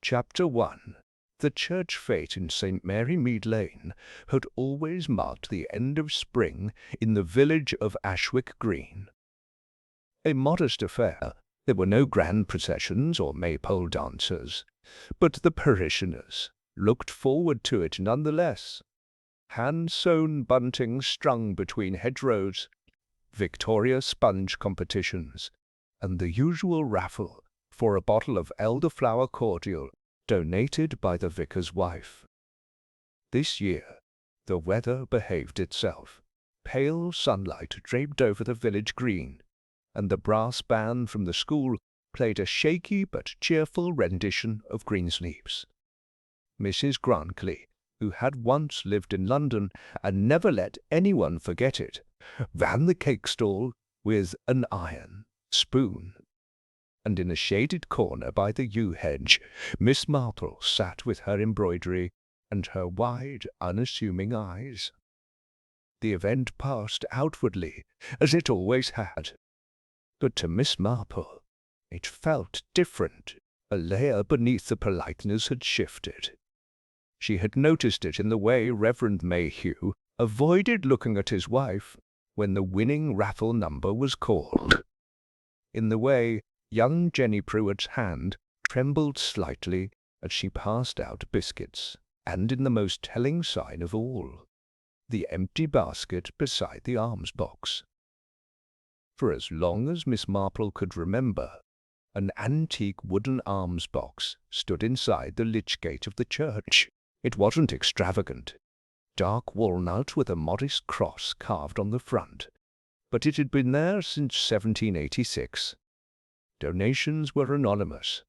Chapter 1. The church fete in St. Mary Mead Lane had always marked the end of spring in the village of Ashwick Green. A modest affair, there were no grand processions or maypole dancers, but the parishioners looked forward to it none the less. Hand-sewn bunting strung between hedgerows, Victoria sponge competitions, and the usual raffle for a bottle of elderflower cordial donated by the vicar's wife. This year the weather behaved itself. Pale sunlight draped over the village green, and the brass band from the school played a shaky but cheerful rendition of Greensleeves. Mrs. Grantley, who had once lived in London and never let anyone forget it, ran the cake stall with an iron spoon. And in a shaded corner by the yew hedge, Miss Marple sat with her embroidery and her wide, unassuming eyes. The event passed outwardly, as it always had. But to Miss Marple it felt different. A layer beneath the politeness had shifted. She had noticed it in the way Reverend Mayhew avoided looking at his wife when the winning raffle number was called, in the way young Jenny Pruitt's hand trembled slightly as she passed out biscuits, and in the most telling sign of all, the empty basket beside the alms box. For as long as Miss Marple could remember, an antique wooden alms box stood inside the lich gate of the church. It wasn't extravagant, dark walnut with a modest cross carved on the front, but it had been there since 1786. Donations were anonymous,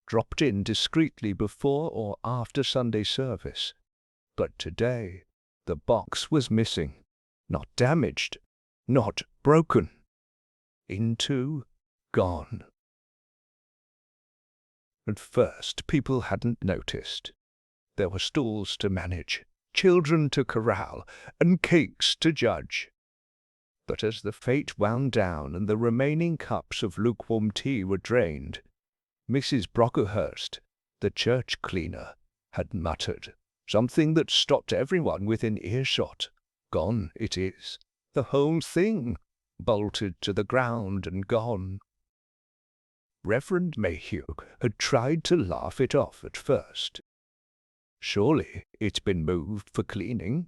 dropped in discreetly before or after Sunday service. But today the box was missing, not damaged, not broken. Gone. At first people hadn't noticed. There were stalls to manage, children to corral, and cakes to judge. But as the fete wound down and the remaining cups of lukewarm tea were drained, Mrs. Brocklehurst, the church cleaner, had muttered something that stopped everyone within earshot. Gone it is, the whole thing, bolted to the ground and gone. Reverend Mayhew had tried to laugh it off at first. Surely it's been moved for cleaning.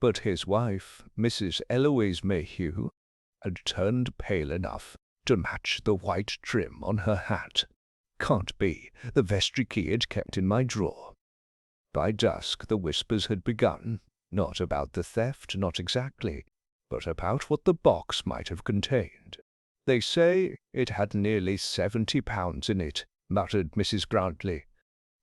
But his wife, Mrs. Eloise Mayhew, had turned pale enough to match the white trim on her hat. Can't be. The vestry key had kept in my drawer. By dusk the whispers had begun, not about the theft, not exactly, but about what the box might have contained. They say it had nearly £70 in it, muttered Mrs. Grantley.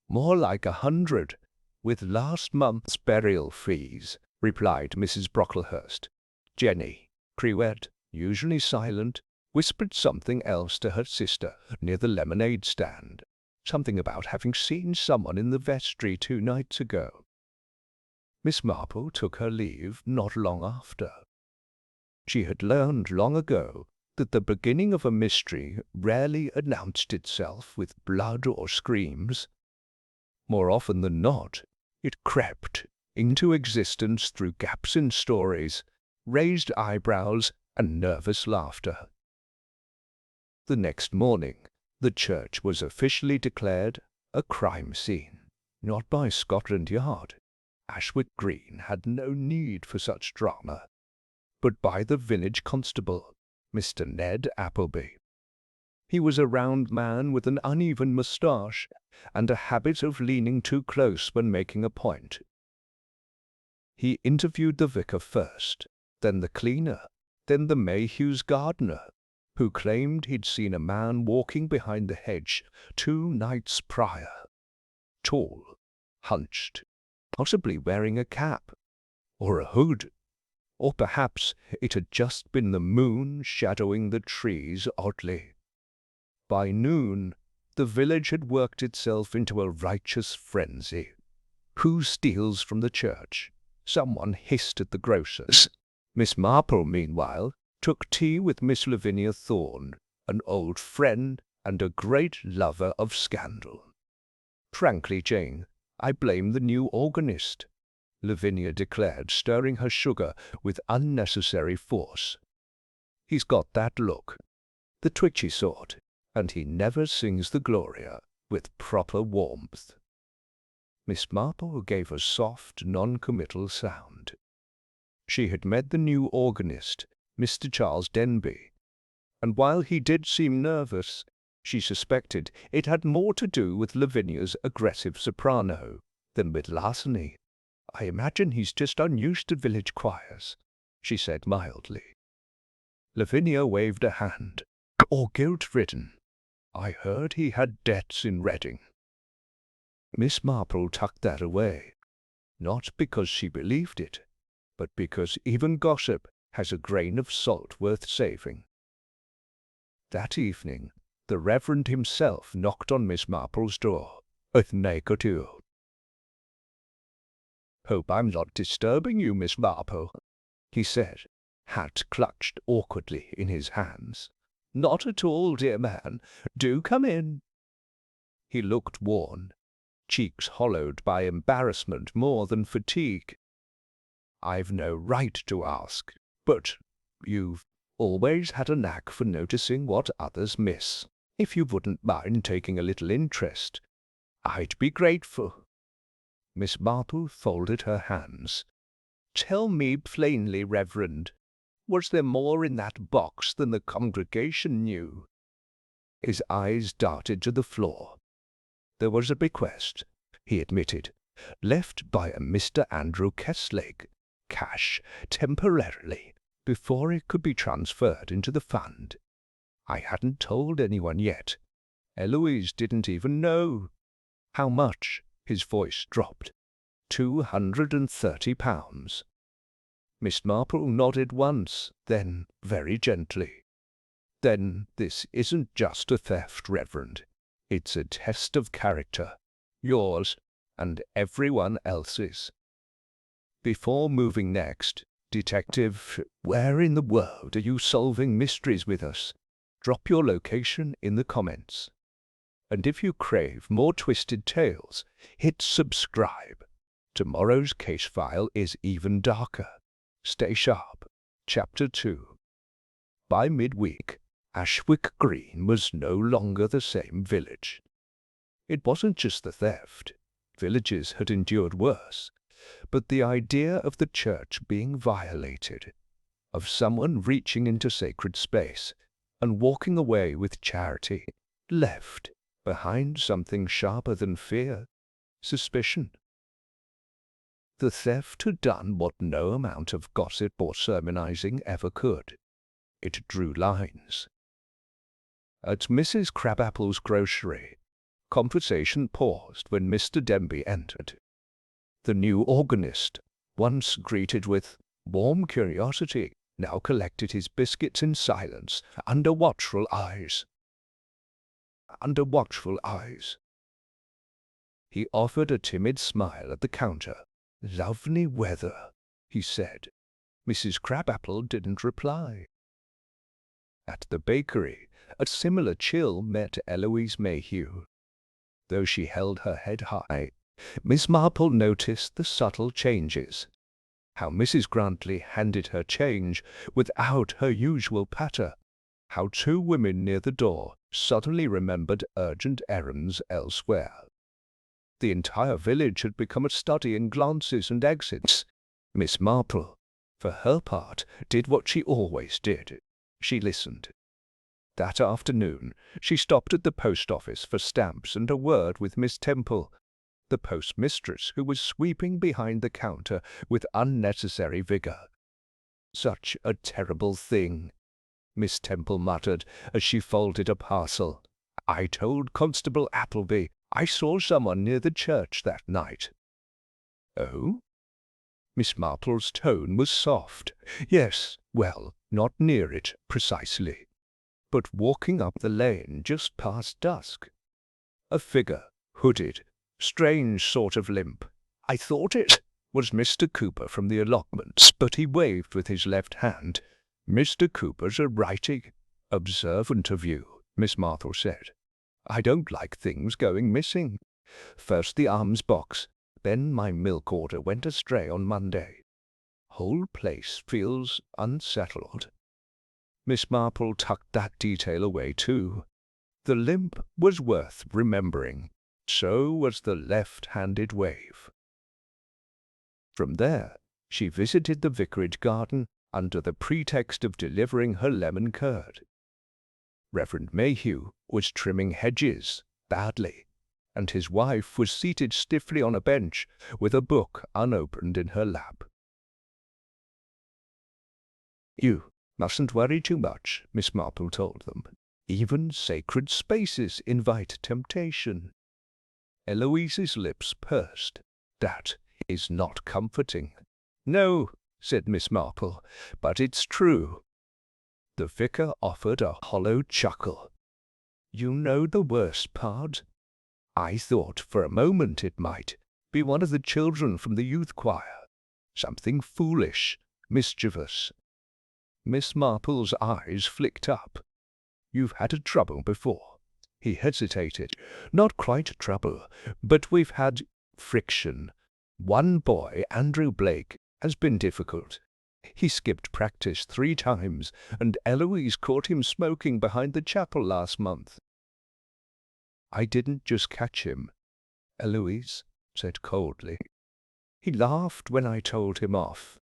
More like 100, with last month's burial fees, replied Mrs. Brocklehurst. Jenny Pruitt, usually silent, whispered something else to her sister near the lemonade stand, something about having seen someone in the vestry 2 nights ago. Miss Marple took her leave not long after. She had learned long ago that the beginning of a mystery rarely announced itself with blood or screams. More often than not, it crept into existence through gaps in stories, raised eyebrows, and nervous laughter. The next morning, the church was officially declared a crime scene, not by Scotland Yard. Ashwick Green had no need for such drama, but by the village constable, Mr. Ned Appleby. He was a round man with an uneven moustache and a habit of leaning too close when making a point. He interviewed the vicar first, then the cleaner, then the Mayhew's gardener, who claimed he'd seen a man walking behind the hedge 2 nights prior. Tall, hunched, possibly wearing a cap, or a hood, or perhaps it had just been the moon shadowing the trees oddly. By noon, the village had worked itself into a righteous frenzy. Who steals from the church? Someone hissed at the grocer's. Miss Marple, meanwhile, took tea with Miss Lavinia Thorne, an old friend and a great lover of scandal. Frankly, Jane, I blame the new organist, Lavinia declared, stirring her sugar with unnecessary force. He's got that look, the twitchy sort, and he never sings the Gloria with proper warmth. Miss Marple gave a soft, non-committal sound. She had met the new organist, Mr. Charles Denby, and while he did seem nervous, she suspected it had more to do with Lavinia's aggressive soprano than with larceny. "I imagine he's just unused to village choirs," she said mildly. Lavinia waved a hand. "Or guilt-ridden. I heard he had debts in Reading." Miss Marple tucked that away, not because she believed it, but because even gossip has a grain of salt worth saving. That evening, the Reverend himself knocked on Miss Marple's door, with negative. "Hope I'm not disturbing you, Miss Marple," he said, hat clutched awkwardly in his hands. "Not at all, dear man. Do come in." He looked worn, cheeks hollowed by embarrassment more than fatigue. "I've no right to ask, but you've always had a knack for noticing what others miss. If you wouldn't mind taking a little interest, I'd be grateful." Miss Marple folded her hands. "Tell me plainly, Reverend, was there more in that box than the congregation knew?" His eyes darted to the floor. There was a bequest, he admitted, left by a Mr. Andrew Kestlake, cash, temporarily, before it could be transferred into the fund. I hadn't told anyone yet. Eloise didn't even know. "How much?" His voice dropped. £230. Miss Marple nodded once, then very gently. "Then this isn't just a theft, Reverend. It's a test of character, yours and everyone else's. Before moving next, Detective, where in the world are you solving mysteries with us? Drop your location in the comments. And if you crave more twisted tales, hit subscribe. Tomorrow's case file is even darker. Stay sharp. Chapter 2. By midweek, Ashwick Green was no longer the same village. It wasn't just the theft. Villages had endured worse. But the idea of the church being violated, of someone reaching into sacred space and walking away with charity, left behind something sharper than fear, suspicion. The theft had done what no amount of gossip or sermonizing ever could. It drew lines. At Mrs. Crabapple's grocery, conversation paused when Mr. Denby entered. The new organist, once greeted with warm curiosity, now collected his biscuits in silence, under watchful eyes. He offered a timid smile at the counter. "Lovely weather," he said. Mrs. Crabapple didn't reply. At the bakery, a similar chill met Eloise Mayhew. Though she held her head high, Miss Marple noticed the subtle changes. How Mrs. Grantley handed her change without her usual patter. How two women near the door suddenly remembered urgent errands elsewhere. The entire village had become a study in glances and exits. Miss Marple, for her part, did what she always did. She listened. That afternoon, she stopped at the post office for stamps and a word with Miss Temple, the postmistress who was sweeping behind the counter with unnecessary vigor. "Such a terrible thing," Miss Temple muttered as she folded a parcel. "I told Constable Appleby I saw someone near the church that night." "Oh?" Miss Marple's tone was soft. "Yes, well, not near it, precisely, but walking up the lane just past dusk. A figure, hooded, strange sort of limp. I thought it was Mr. Cooper from the allotments, but he waved with his left hand. Mr. Cooper's a righty, observant of you," Miss Marple said. "I don't like things going missing. First the alms box, then my milk order went astray on Monday. Whole place feels unsettled. Miss Marple tucked that detail away too. The limp was worth remembering. So was the left-handed wave. From there, she visited the vicarage garden under the pretext of delivering her lemon curd. Reverend Mayhew was trimming hedges badly, and his wife was seated stiffly on a bench with a book unopened in her lap. "You mustn't worry too much," Miss Marple told them. "Even sacred spaces invite temptation." Eloise's lips pursed. "That is not comforting." "No," said Miss Marple, "but it's true." The vicar offered a hollow chuckle. "You know the worst part? I thought for a moment it might be one of the children from the youth choir. Something foolish, mischievous." Miss Marple's eyes flicked up. "You've had a trouble before." He hesitated. "Not quite trouble, but we've had friction. One boy, Andrew Blake, has been difficult. He skipped practice 3 times, and Eloise caught him smoking behind the chapel last month." "I didn't just catch him," Eloise said coldly. "He laughed when I told him off."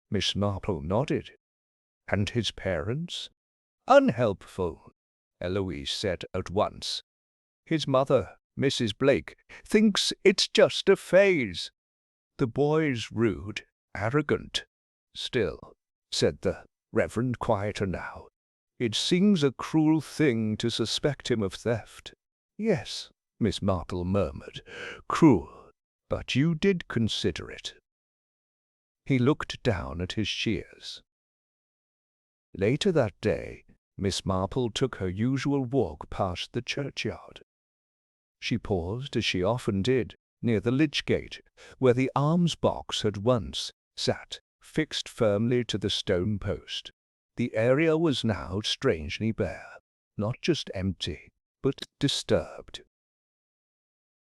Miss Marple nodded. "And his parents?" "Unhelpful," Eloise said at once. "His mother, Mrs. Blake, thinks it's just a phase. The boy's rude, arrogant. Still," said the Reverend quieter now, "it seems a cruel thing to suspect him of theft." "Yes," Miss Marple murmured, "cruel, but you did consider it." He looked down at his shears. Later that day, Miss Marple took her usual walk past the churchyard. She paused, as she often did, near the lich gate, where the alms box had once sat, fixed firmly to the stone post. The area was now strangely bare, not just empty, but disturbed.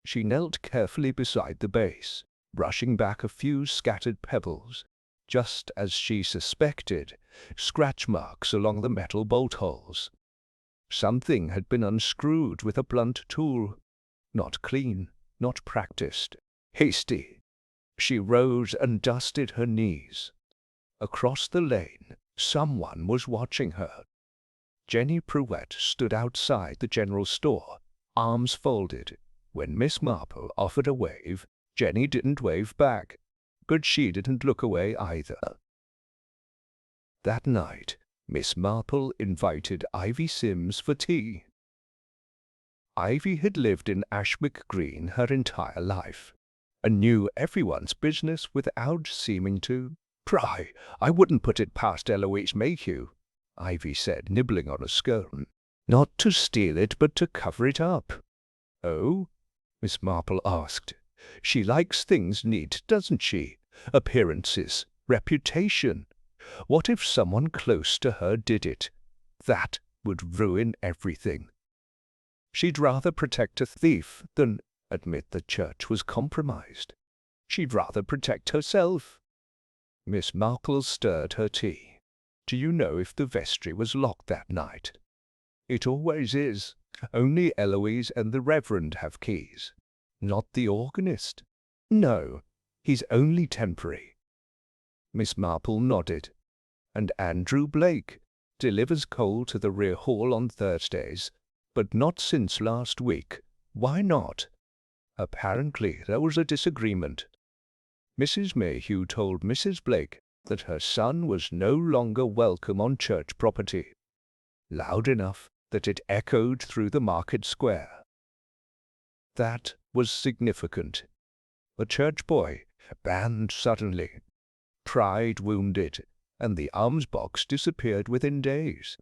She knelt carefully beside the base, brushing back a few scattered pebbles. Just as she suspected, scratch marks along the metal bolt holes. Something had been unscrewed with a blunt tool. Not clean, not practiced, hasty. She rose and dusted her knees. Across the lane, someone was watching her. Jenny Pruett stood outside the general store, arms folded. When Miss Marple offered a wave, Jenny didn't wave back, but she didn't look away either. That night, Miss Marple invited Ivy Sims for tea. Ivy had lived in Ashwick Green her entire life, and knew everyone's business without seeming to pry. "I wouldn't put it past Eloise Mayhew," Ivy said, nibbling on a scone. "Not to steal it, but to cover it up." "Oh?" Miss Marple asked. "She likes things neat, doesn't she? Appearances, reputation. What if someone close to her did it? That would ruin everything. She'd rather protect a thief than admit the church was compromised. She'd rather protect herself." Miss Marple stirred her tea. "Do you know if the vestry was locked that night?" "It always is. Only Eloise and the Reverend have keys." "Not the organist?" "No, he's only temporary." Miss Marple nodded. "And Andrew Blake delivers coal to the rear hall on Thursdays, but not since last week. Why not?" "Apparently there was a disagreement. Mrs. Mayhew told Mrs. Blake that her son was no longer welcome on church property, loud enough that it echoed through the market square. That was significant. A church boy banned suddenly, pride wounded, and the alms box disappeared within days.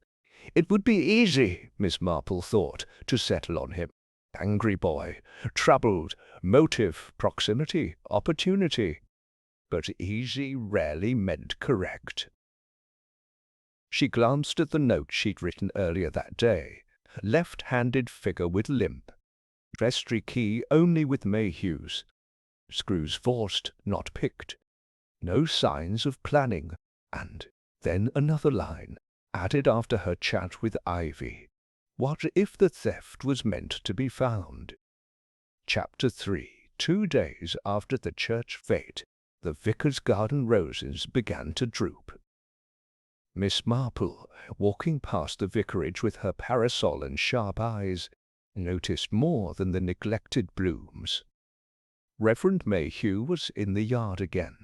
It would be easy, Miss Marple thought, to settle on him. Angry boy, troubled, motive, proximity, opportunity. But easy rarely meant correct. She glanced at the note she'd written earlier that day. Left-handed figure with limp. vestry key only with Mayhew's. Screws forced, not picked. No signs of planning. And then another line, added after her chat with Ivy. What if the theft was meant to be found? Chapter 3. 2 days after the church fete, the vicar's garden roses began to droop. Miss Marple, walking past the vicarage with her parasol and sharp eyes, noticed more than the neglected blooms. Reverend Mayhew was in the yard again,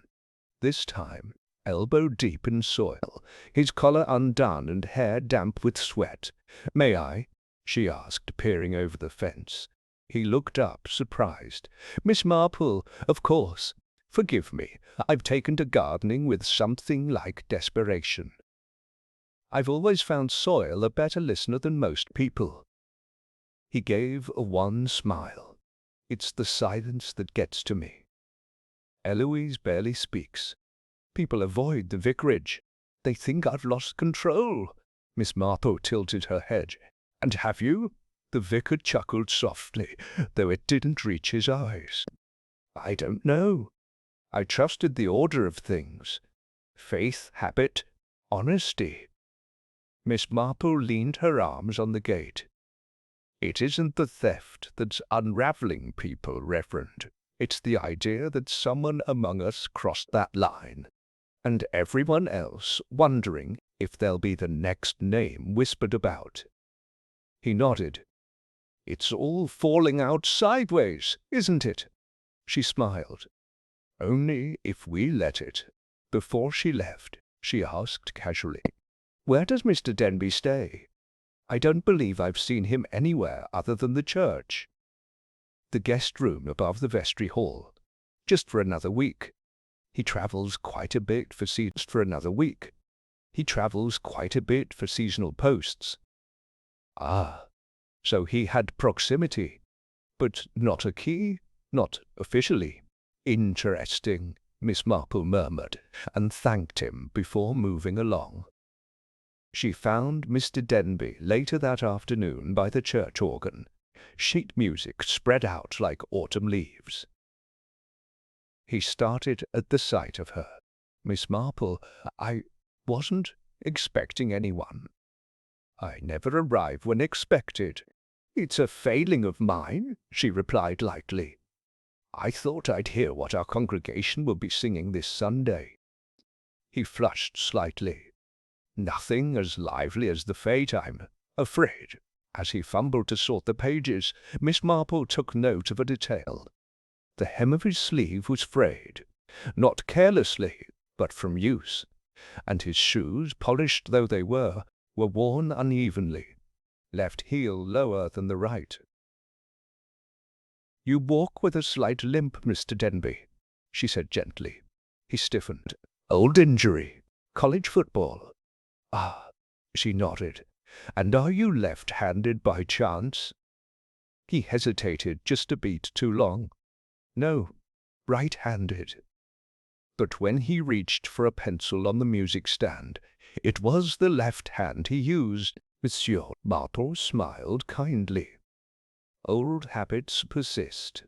this time elbow deep in soil, his collar undone and hair damp with sweat. "May I?" she asked, peering over the fence. He looked up, surprised. "Miss Marple, of course. Forgive me, I've taken to gardening with something like desperation. I've always found soil a better listener than most people." He gave a wan smile. "It's the silence that gets to me. Eloise barely speaks. People avoid the vicarage. They think I've lost control." Miss Marple tilted her head. "And have you?" The vicar chuckled softly, though it didn't reach his eyes. "I don't know. I trusted the order of things. Faith, habit, honesty." Miss Marple leaned her arms on the gate. "It isn't the theft that's unraveling people, Reverend. It's the idea that someone among us crossed that line, and everyone else wondering if they'll be the next name whispered about." He nodded. "It's all falling out sideways, isn't it?" She smiled. "Only if we let it." Before she left, she asked casually, "Where does Mr. Denby stay? I don't believe I've seen him anywhere other than the church." "The guest room above the vestry hall. Just for another week. He travels quite a bit for seasonal posts." "Ah, so he had proximity, but not a key, not officially." "Interesting," Miss Marple murmured, and thanked him before moving along. She found Mr. Denby later that afternoon by the church organ, sheet music spread out like autumn leaves. He started at the sight of her. "Miss Marple, I wasn't expecting anyone." "I never arrive when expected." "It's a failing of mine," she replied lightly. "I thought I'd hear what our congregation will be singing this Sunday." He flushed slightly. "Nothing as lively as the fete, I'm afraid." As he fumbled to sort the pages, Miss Marple took note of a detail. The hem of his sleeve was frayed, not carelessly, but from use, and his shoes, polished though they were worn unevenly, left heel lower than the right. "You walk with a slight limp, Mr. Denby," she said gently. He stiffened. "Old injury. College football." "Ah," she nodded. "And are you left-handed by chance?" He hesitated just a beat too long. "No, right-handed." But when he reached for a pencil on the music stand, it was the left hand he used. Monsieur Marple smiled kindly. "Old habits persist."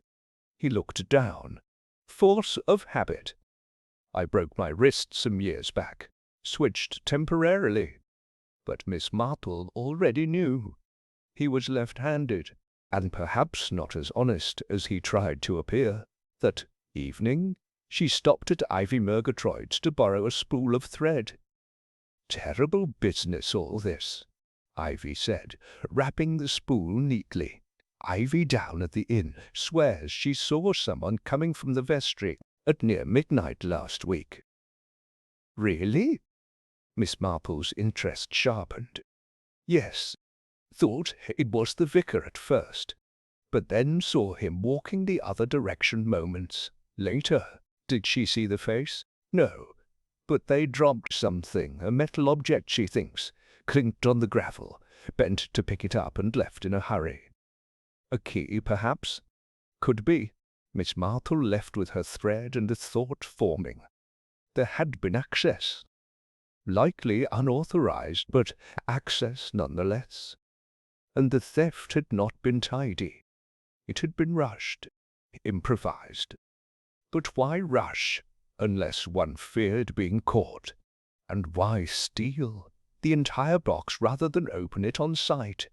He looked down. "Force of habit. I broke my wrist some years back. Switched temporarily." But Miss Marple already knew. He was left-handed, and perhaps not as honest as he tried to appear. That evening, she stopped at Ivy Murgatroyd's to borrow a spool of thread. "Terrible business, all this," Ivy said, wrapping the spool neatly. "Ivy down at the inn swears she saw someone coming from the vestry at near midnight last week." "Really?" Miss Marple's interest sharpened. "Yes. Thought it was the vicar at first, but then saw him walking the other direction moments later." "Did she see the face?" "No, but they dropped something, a metal object she thinks, clinked on the gravel, bent to pick it up and left in a hurry." "A key, perhaps?" "Could be." Miss Marple left with her thread and a thought forming. There had been access. Likely unauthorized, but access nonetheless. And the theft had not been tidy. It had been rushed, improvised. But why rush, unless one feared being caught? And why steal the entire box rather than open it on sight?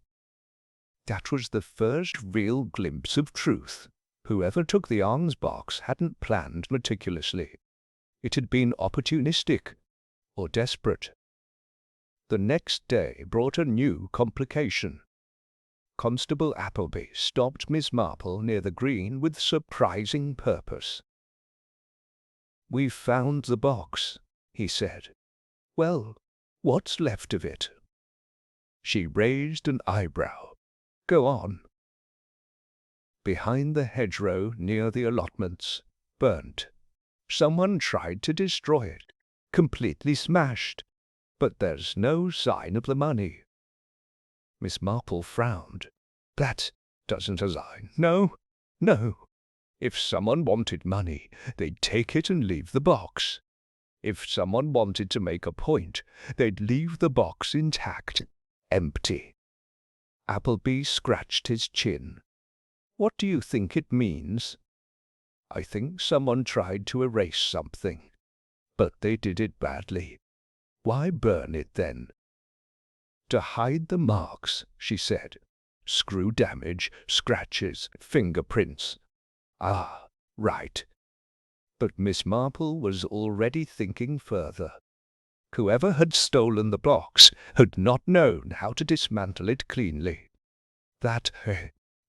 That was the first real glimpse of truth. Whoever took the alms box hadn't planned meticulously. It had been opportunistic or desperate. The next day brought a new complication. Constable Appleby stopped Miss Marple near the green with surprising purpose. "We've found the box," he said. "Well, what's left of it?" She raised an eyebrow. "Go on." "Behind the hedgerow near the allotments, burnt. Someone tried to destroy it, completely smashed, but there's no sign of the money." Miss Marple frowned. "That doesn't align. No. If someone wanted money, they'd take it and leave the box. If someone wanted to make a point, they'd leave the box intact, empty." Appleby scratched his chin. "What do you think it means?" "I think someone tried to erase something, but they did it badly." "Why burn it then?" "To hide the marks," she said. "Screw damage, scratches, fingerprints." "Ah, right." But Miss Marple was already thinking further. Whoever had stolen the box had not known how to dismantle it cleanly. That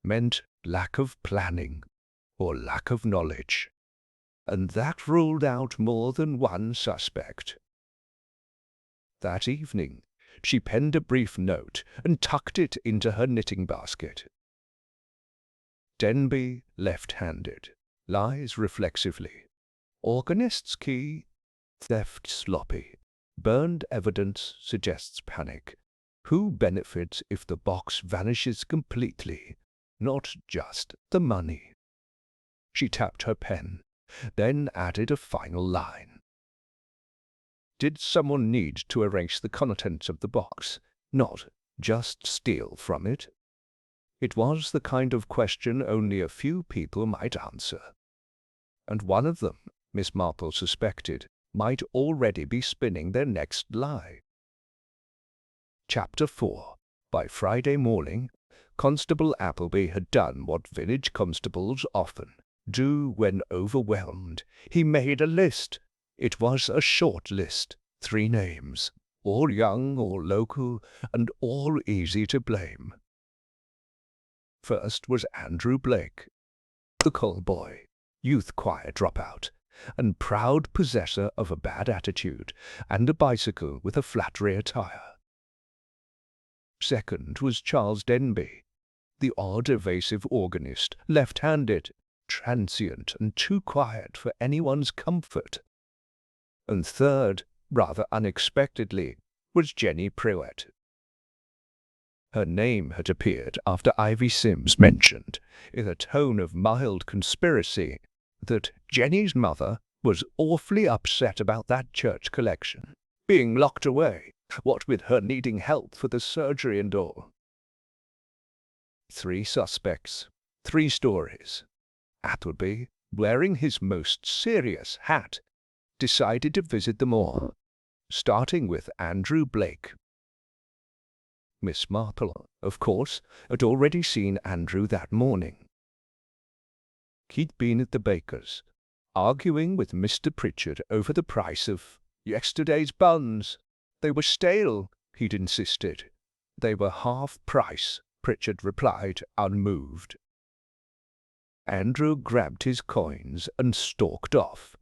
meant lack of planning or lack of knowledge, and that ruled out more than one suspect. That evening she penned a brief note and tucked it into her knitting basket. Denby, left-handed, lies reflexively. Organist's key, theft sloppy. Burned evidence suggests panic. Who benefits if the box vanishes completely, not just the money? She tapped her pen, then added a final line. Did someone need to erase the contents of the box, not just steal from it? It was the kind of question only a few people might answer. And one of them, Miss Marple suspected, might already be spinning their next lie. Chapter 4. By Friday morning, Constable Appleby had done what village constables often do when overwhelmed. He made a list. It was a short list, 3 names, all young or local, and all easy to blame. First was Andrew Blake, the call boy, youth choir dropout, and proud possessor of a bad attitude and a bicycle with a flat rear tire. Second was Charles Denby, the odd evasive organist, left-handed, transient and too quiet for anyone's comfort. And third, rather unexpectedly, was Jenny Pruitt. Her name had appeared after Ivy Sims mentioned, in a tone of mild conspiracy, that Jenny's mother was awfully upset about that church collection being locked away, what with her needing help for the surgery and all. 3 suspects, 3 stories. Appleby, wearing his most serious hat, decided to visit them all, starting with Andrew Blake. Miss Marple, of course, had already seen Andrew that morning. He'd been at the baker's, arguing with Mr. Pritchard over the price of yesterday's buns. They were stale, he'd insisted. They were half price, Pritchard replied, unmoved. Andrew grabbed his coins and stalked off,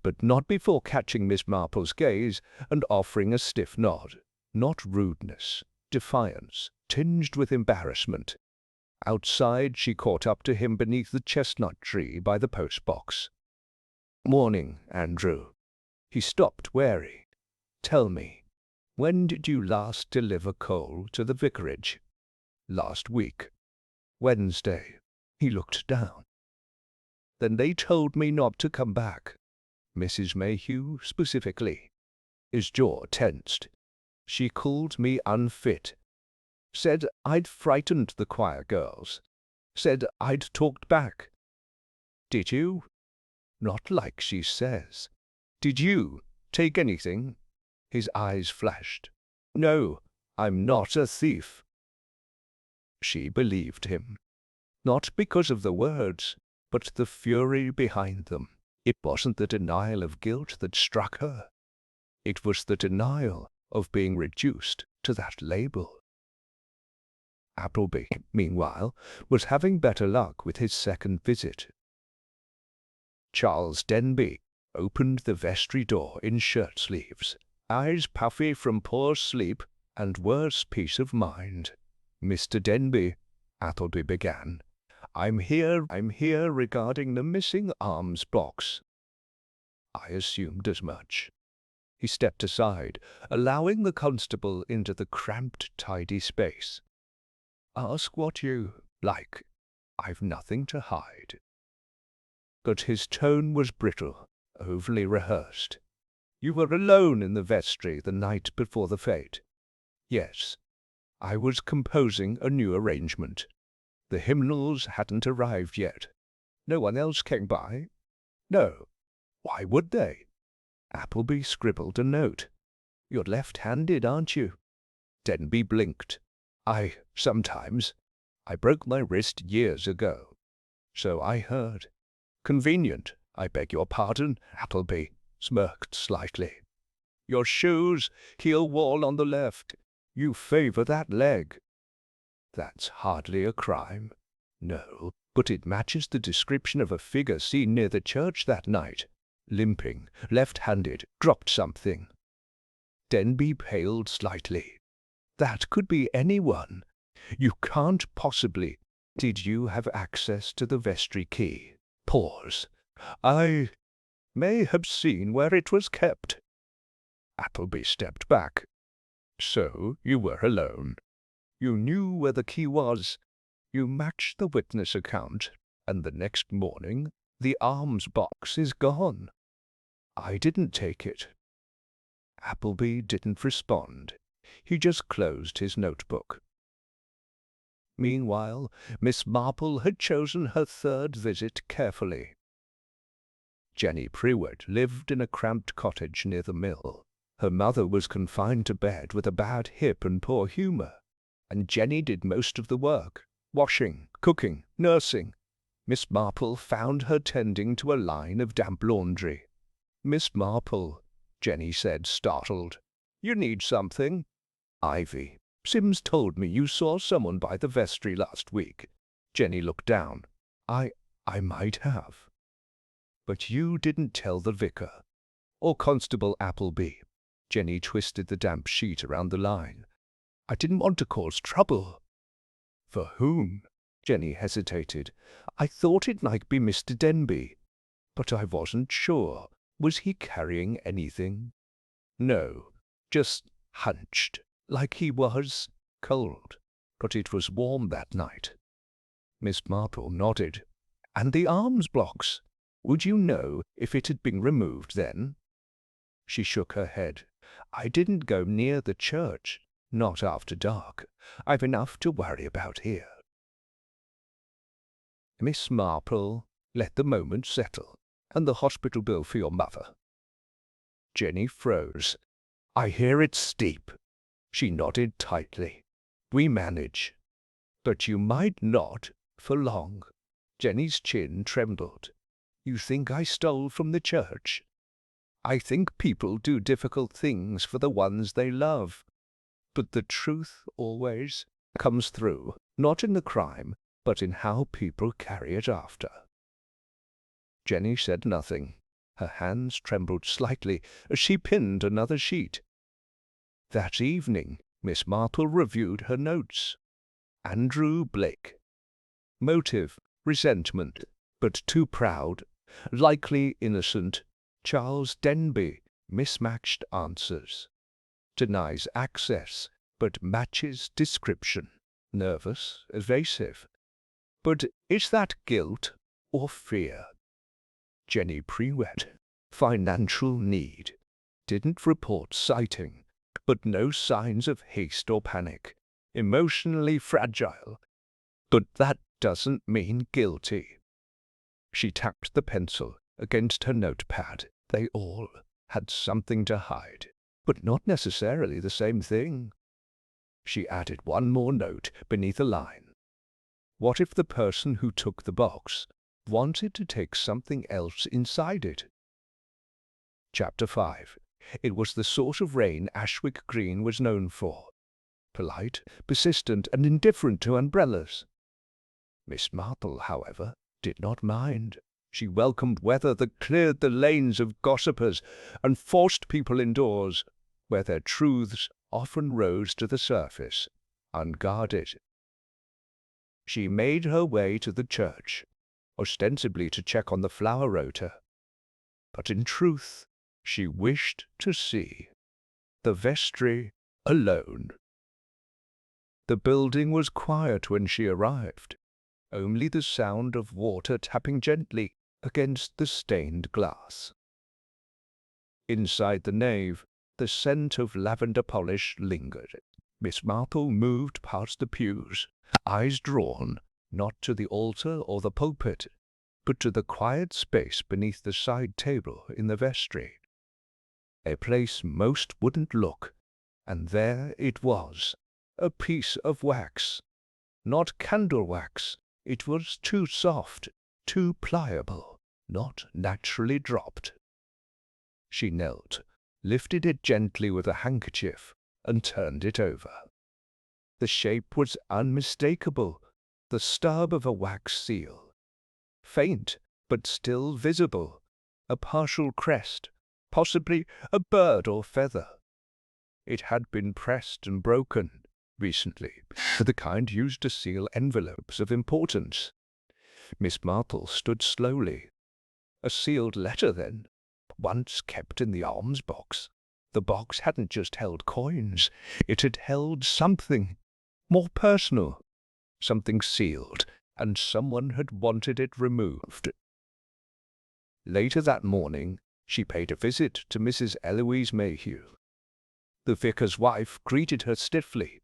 but not before catching Miss Marple's gaze and offering a stiff nod. Not rudeness, defiance, tinged with embarrassment. Outside, she caught up to him beneath the chestnut tree by the post-box. "Morning, Andrew." He stopped, wary. "Tell me, when did you last deliver coal to the vicarage?" "Last week." "Wednesday." He looked down. "Then they told me not to come back." Mrs. Mayhew specifically. His jaw tensed. "She called me unfit. Said I'd frightened the choir girls. Said I'd talked back. Did you? Not like she says. Did you take anything? His eyes flashed. No, I'm not a thief. She believed him. Not because of the words, but the fury behind them. It wasn't the denial of guilt that struck her. It was the denial of being reduced to that label. Appleby, meanwhile, was having better luck with his second visit. Charles Denby opened the vestry door in shirt-sleeves, eyes puffy from poor sleep and worse peace of mind. "Mr. Denby," Appleby began, I'm here regarding the missing arms box." I assumed as much. He stepped aside, allowing the constable into the cramped, tidy space. "Ask what you like. I've nothing to hide." But his tone was brittle, overly rehearsed. "You were alone in the vestry the night before the fete." "Yes. I was composing a new arrangement. The hymnals hadn't arrived yet. No one else came by?" "No. Why would they?" Appleby scribbled a note. "You're left-handed, aren't you?" Denby blinked. Sometimes. I broke my wrist years ago." "So I heard." "Convenient. I beg your pardon." Appleby smirked slightly. "Your shoes, heel wall on the left. You favor that leg." "That's hardly a crime." "No, but it matches the description of a figure seen near the church that night. Limping, left-handed, dropped something." Denby paled slightly. "That could be anyone. You can't possibly—" "Did you have access to the vestry key?" Pause. "I may have seen where it was kept." Appleby stepped back. "So you were alone. You knew where the key was. You matched the witness account, and the next morning the arms box is gone." "I didn't take it." Appleby didn't respond. He just closed his notebook. Meanwhile, Miss Marple had chosen her third visit carefully. Jenny Prewett lived in a cramped cottage near the mill. Her mother was confined to bed with a bad hip and poor humour, and Jenny did most of the work, washing, cooking, nursing. Miss Marple found her tending to a line of damp laundry. "Miss Marple," Jenny said, startled, "you need something?" "Ivy, Sims told me you saw someone by the vestry last week." Jenny looked down. I might have. But you didn't tell the vicar. Or Constable Appleby." Jenny twisted the damp sheet around the line. "I didn't want to cause trouble." "For whom?" Jenny hesitated. "I thought it might be Mr. Denby, but I wasn't sure. Was he carrying anything?" "No, just hunched, like he was cold. But it was warm that night." Miss Marple nodded. "And the arms box? Would you know if it had been removed then?" She shook her head. "I didn't go near the church, not after dark. I've enough to worry about here." Miss Marple, let the moment settle. "And the hospital bill for your mother?" Jenny froze. "I hear it's steep." She nodded tightly. "We manage." "But you might not, for long." Jenny's chin trembled. "You think I stole from the church?" "I think people do difficult things for the ones they love. But the truth always comes through, not in the crime, but in how people carry it after." Jenny said nothing. Her hands trembled slightly as she pinned another sheet. That evening, Miss Marple reviewed her notes. Andrew Blake. Motive, resentment, but too proud. Likely innocent. Charles Denby, mismatched answers. Denies access, but matches description. Nervous, evasive. But is that guilt or fear? Jenny Prewett. Financial need. Didn't report sighting, but no signs of haste or panic. Emotionally fragile. But that doesn't mean guilty." She tapped the pencil against her notepad. They all had something to hide, but not necessarily the same thing. She added one more note beneath a line. What if the person who took the box wanted to take something else inside it? Chapter 5. It was the sort of rain Ashwick Green was known for. Polite, persistent, and indifferent to umbrellas. Miss Marple, however, did not mind. She welcomed weather that cleared the lanes of gossipers and forced people indoors, where their truths often rose to the surface, unguarded. She made her way to the church, ostensibly to check on the flower rota, but in truth she wished to see the vestry alone. The building was quiet when she arrived, only the sound of water tapping gently against the stained glass. Inside the nave, the scent of lavender polish lingered. Miss Marple moved past the pews, eyes drawn not to the altar or the pulpit, but to the quiet space beneath the side table in the vestry. A place most wouldn't look, and there it was, a piece of wax. Not candle wax. It was too soft, too pliable, not naturally dropped. She knelt, lifted it gently with a handkerchief, and turned it over. The shape was unmistakable, the stub of a wax seal. Faint, but still visible, a partial crest, possibly a bird or feather. It had been pressed and broken recently, the kind used to seal envelopes of importance. Miss Marple stood slowly. A sealed letter, then, once kept in the alms box. The box hadn't just held coins, it had held something more personal, something sealed, and someone had wanted it removed. Later that morning, she paid a visit to Mrs. Eloise Mayhew. The vicar's wife greeted her stiffly,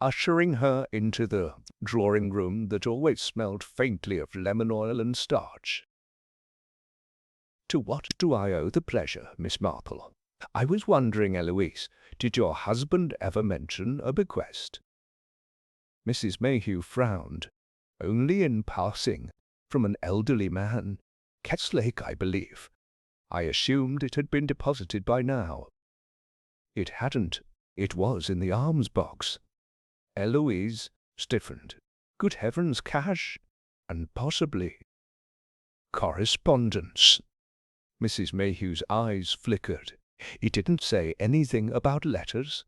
ushering her into the drawing-room that always smelled faintly of lemon oil and starch. "To what do I owe the pleasure, Miss Marple? I was wondering, Eloise, did your husband ever mention a bequest?" Mrs. Mayhew frowned. "Only in passing, from an elderly man. Kestlake, I believe. I assumed it had been deposited by now." It hadn't. It was in the alms box. Eloise stiffened. Good heavens, cash! And possibly correspondence. Mrs. Mayhew's eyes flickered. He didn't say anything about letters.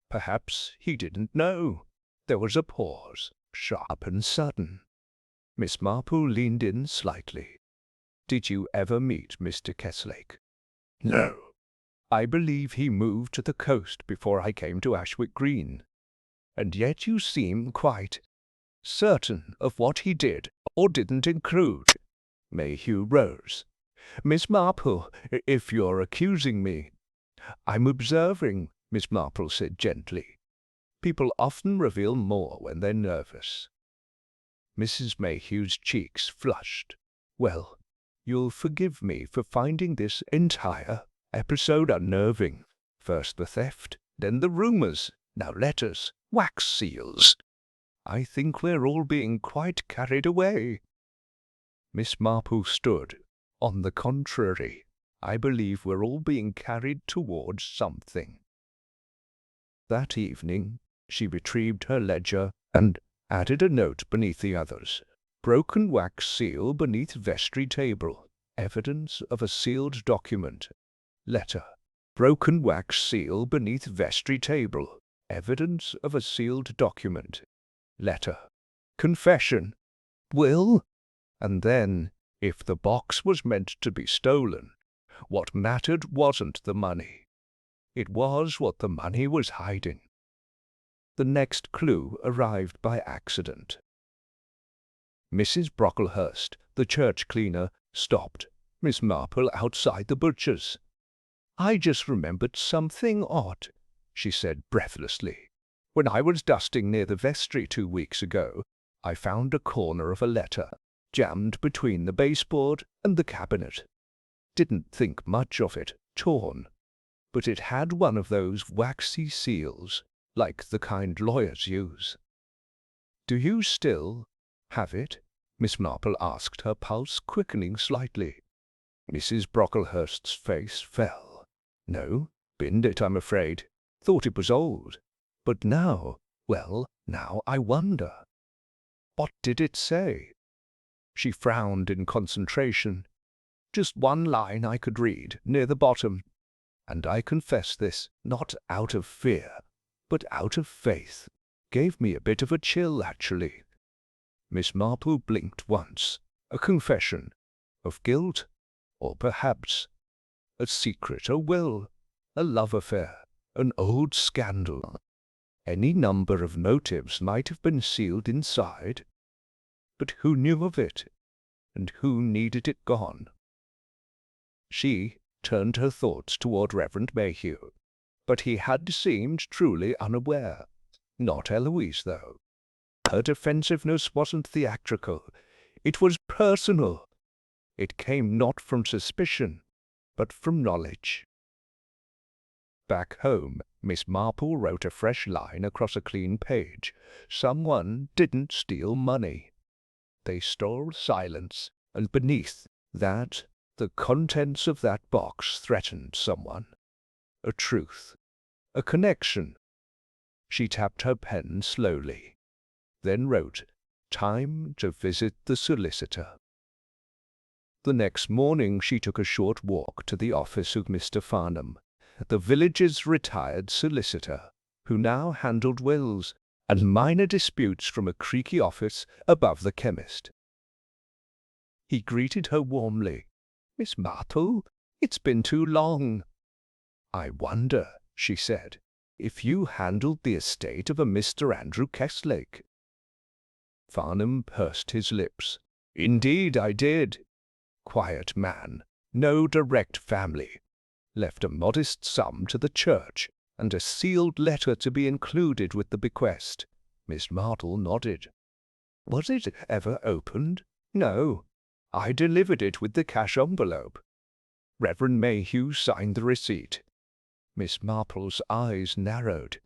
Perhaps he didn't know. There was a pause, sharp and sudden. Miss Marple leaned in slightly. "Did you ever meet Mr. Kestlake?" "No. I believe he moved to the coast before I came to Ashwick Green. And yet you seem quite certain of what he did or didn't include." Mayhew rose. "Miss Marple, if you're accusing me—" "I'm observing," Miss Marple said gently. "People often reveal more when they're nervous." Mrs. Mayhew's cheeks flushed. "Well, you'll forgive me for finding this entire episode unnerving. First the theft, then the rumours, now letters, wax seals. I think we're all being quite carried away." Miss Marple stood. "On the contrary, I believe we're all being carried towards something." That evening, she retrieved her ledger and added a note beneath the others. "Broken wax seal beneath vestry table. Evidence of a sealed document. Letter. Broken wax seal beneath vestry table. Evidence of a sealed document. Letter. Confession. Will? And then, if the box was meant to be stolen, what mattered wasn't the money. It was what the money was hiding." The next clue arrived by accident. Mrs. Brocklehurst, the church cleaner, stopped Miss Marple outside the butcher's. "I just remembered something odd," she said breathlessly. "When I was dusting near the vestry 2 weeks ago, I found a corner of a letter, jammed between the baseboard and the cabinet. Didn't think much of it, torn, but it had one of those waxy seals, like the kind lawyers use. "Do you still have it?" Miss Marple asked, her pulse quickening slightly. Mrs. Brocklehurst's face fell. "No, binned it, I'm afraid. Thought it was old. But now, well, now I wonder. What did it say?" She frowned in concentration. "Just one line I could read, near the bottom. And I confess this, not out of fear, but out of faith. Gave me a bit of a chill, actually." Miss Marple blinked once. A confession of guilt, or perhaps a secret, a will, a love affair, an old scandal. Any number of motives might have been sealed inside. But who knew of it, and who needed it gone? She turned her thoughts toward Reverend Mayhew, but he had seemed truly unaware. Not Eloise, though. Her defensiveness wasn't theatrical. It was personal. It came not from suspicion, but from knowledge. Back home, Miss Marple wrote a fresh line across a clean page. Someone didn't steal money. They stole silence, and beneath that, the contents of that box threatened someone. A truth. A connection. She tapped her pen slowly, then wrote, "Time to visit the solicitor." The next morning she took a short walk to the office of Mr. Farnham, the village's retired solicitor, who now handled wills and minor disputes from a creaky office above the chemist. He greeted her warmly. "Miss Marple, it's been too long." "I wonder," she said, "if you handled the estate of a Mr. Andrew Kestlake." Farnham pursed his lips. "Indeed I did. Quiet man, no direct family. Left a modest sum to the church, and a sealed letter to be included with the bequest." Miss Marple nodded. "Was it ever opened?" "No. I delivered it with the cash envelope. Reverend Mayhew signed the receipt." Miss Marple's eyes narrowed.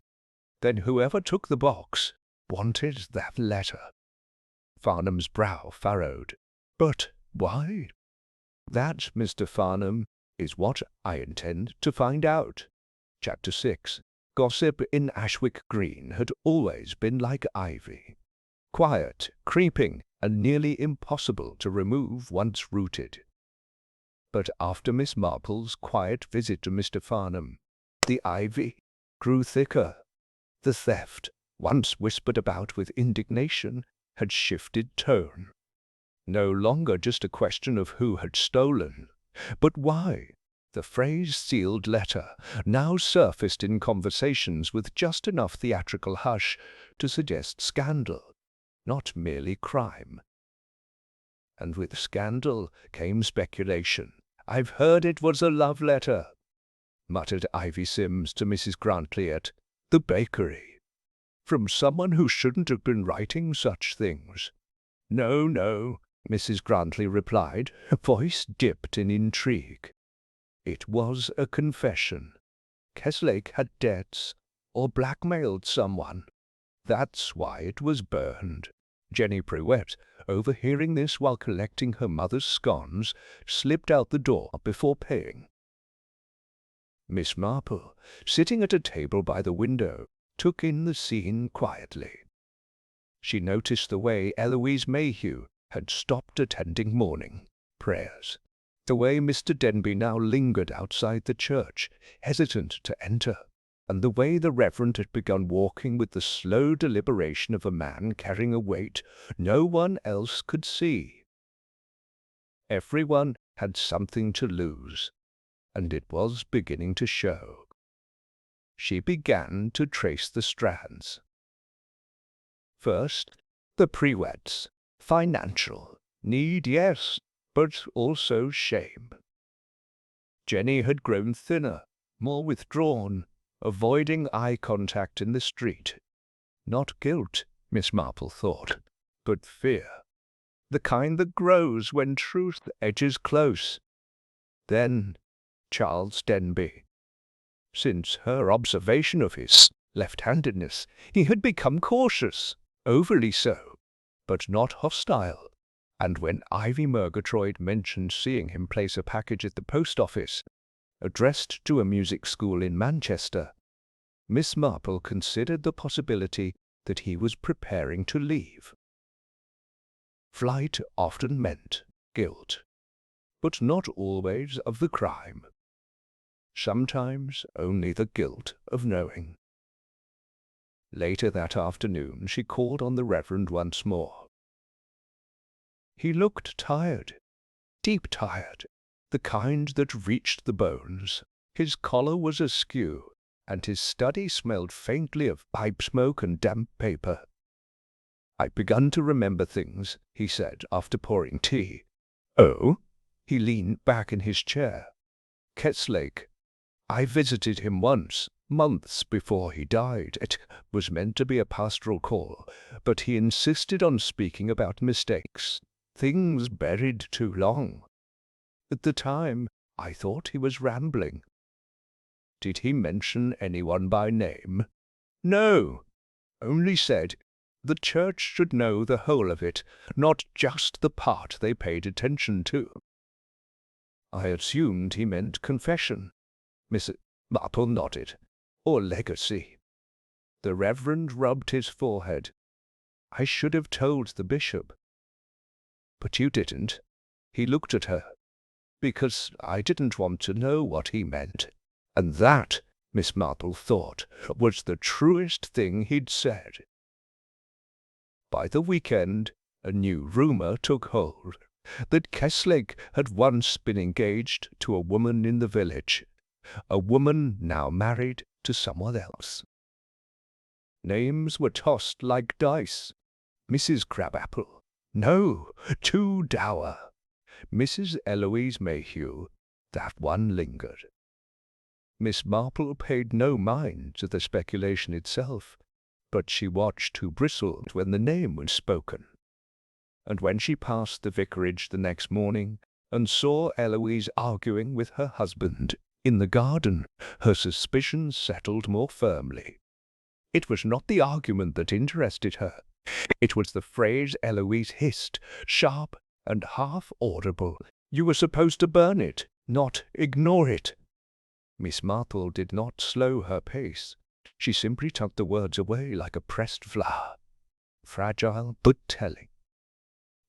"Then whoever took the box wanted that letter." Farnham's brow furrowed. "But why?" "That, Mr. Farnham, is what I intend to find out." Chapter 6. Gossip in Ashwick Green had always been like ivy. Quiet, creeping, and nearly impossible to remove once rooted. But after Miss Marple's quiet visit to Mr. Farnham, the ivy grew thicker. The theft, once whispered about with indignation, had shifted tone. No longer just a question of who had stolen, but why. The phrase "sealed letter" now surfaced in conversations with just enough theatrical hush to suggest scandal, not merely crime. And with scandal came speculation. "I've heard it was a love letter," muttered Ivy Sims to Mrs. Grantley at the bakery. "From someone who shouldn't have been writing such things." "No, no," Mrs. Grantley replied, her voice dipped in intrigue. "It was a confession. Kestlake had debts, or blackmailed someone. That's why it was burned." Jenny Pruett, overhearing this while collecting her mother's scones, slipped out the door before paying. Miss Marple, sitting at a table by the window, took in the scene quietly. She noticed the way Eloise Mayhew had stopped attending morning prayers, the way Mr. Denby now lingered outside the church, hesitant to enter, and the way the Reverend had begun walking with the slow deliberation of a man carrying a weight no one else could see. Everyone had something to lose, and it was beginning to show. She began to trace the strands. First, the Pruetts. Financial need, yes, but also shame. Jenny had grown thinner, more withdrawn, avoiding eye contact in the street. Not guilt, Miss Marple thought, but fear, the kind that grows when truth edges close. Then Charles Denby. Since her observation of his left-handedness, he had become cautious, overly so, but not hostile. And when Ivy Murgatroyd mentioned seeing him place a package at the post office, addressed to a music school in Manchester, Miss Marple considered the possibility that he was preparing to leave. Flight often meant guilt, but not always of the crime. Sometimes only the guilt of knowing. Later that afternoon she called on the Reverend once more. He looked tired, deep tired, the kind that reached the bones. His collar was askew, and his study smelled faintly of pipe smoke and damp paper. "I've begun to remember things," he said after pouring tea. "Oh?" He leaned back in his chair. "Kestlake. I visited him once, months before he died. It was meant to be a pastoral call, but he insisted on speaking about mistakes, things buried too long. At the time, I thought he was rambling." "Did he mention anyone by name?" "No, only said the church should know the whole of it, not just the part they paid attention to." I assumed he meant confession. Miss Marple nodded. "Or legacy." The Reverend rubbed his forehead. "I should have told the bishop." "But you didn't." He looked at her. "Because I didn't want to know what he meant." And that, Miss Marple thought, was the truest thing he'd said. By the weekend, a new rumour took hold, that Kestlake had once been engaged to a woman in the village, a woman now married to someone else. Names were tossed like dice. Mrs. Crabapple. No, too dour. Mrs. Eloise Mayhew. That one lingered. Miss Marple paid no mind to the speculation itself, but she watched who bristled when the name was spoken. And when she passed the vicarage the next morning and saw Eloise arguing with her husband in the garden, her suspicions settled more firmly. It was not the argument that interested her. It was the phrase Eloise hissed, sharp and half-audible. "You were supposed to burn it, not ignore it." Miss Marple did not slow her pace. She simply tucked the words away like a pressed flower. Fragile but telling.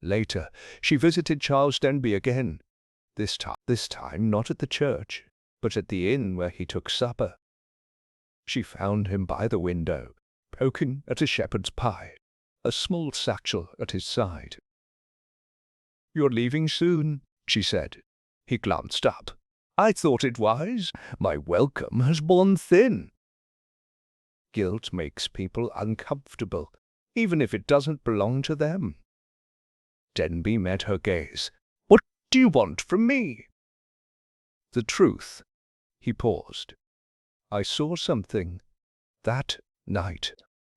Later, she visited Charles Denby again. This time not at the church, but at the inn where he took supper. She found him by the window, poking at a shepherd's pie, a small satchel at his side. "You're leaving soon," she said. He glanced up. "I thought it wise. My welcome has worn thin." Guilt makes people uncomfortable, even if it doesn't belong to them. Denby met her gaze. "What do you want from me?" "The truth." He paused. "I saw something that night.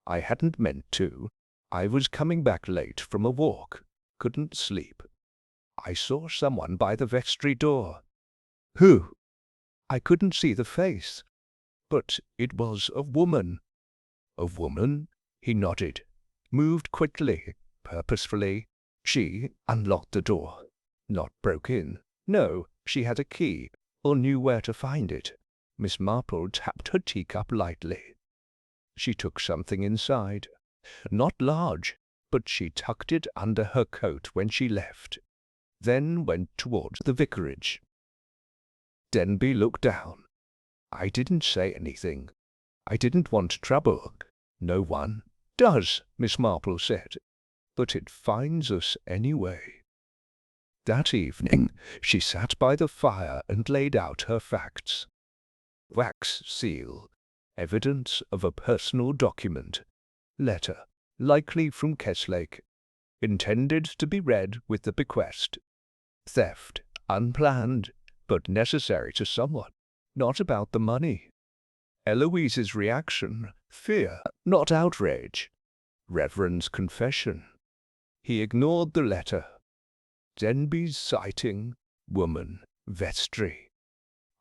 I hadn't meant to. I was coming back late from a walk. Couldn't sleep. I saw someone by the vestry door." "Who?" "I couldn't see the face, but it was a woman." "A woman?" He nodded, moved quickly, purposefully. "She unlocked the door. Not broke in. No, she had a key, or knew where to find it." Miss Marple tapped her teacup lightly. She took something inside. Not large, but she tucked it under her coat when she left, then went towards the vicarage. Denby looked down. "I didn't say anything. I didn't want trouble. No one does," Miss Marple said. "But it finds us anyway." That evening she sat by the fire and laid out her facts. Wax seal, evidence of a personal document, letter, likely from Kestlake, intended to be read with the bequest. Theft, unplanned, but necessary to someone, not about the money. Eloise's reaction, fear, not outrage. Reverend's confession. He ignored the letter. Denby's sighting, woman, vestry.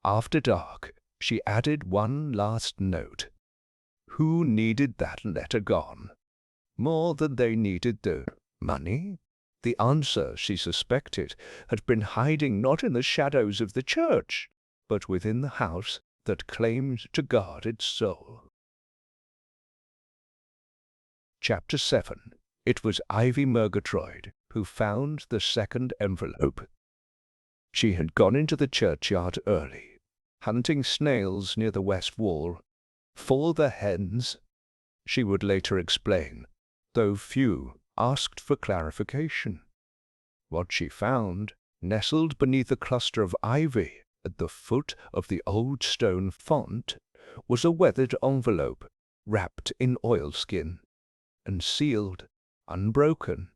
After dark, she added one last note. Who needed that letter gone? More than they needed the money? The answer, she suspected, had been hiding not in the shadows of the church, but within the house that claimed to guard its soul. Chapter 7. It was Ivy Murgatroyd who found the second envelope. She had gone into the churchyard early, hunting snails near the west wall. For the hens, she would later explain, though few asked for clarification. What she found, nestled beneath a cluster of ivy at the foot of the old stone font, was a weathered envelope wrapped in oilskin and sealed, unbroken.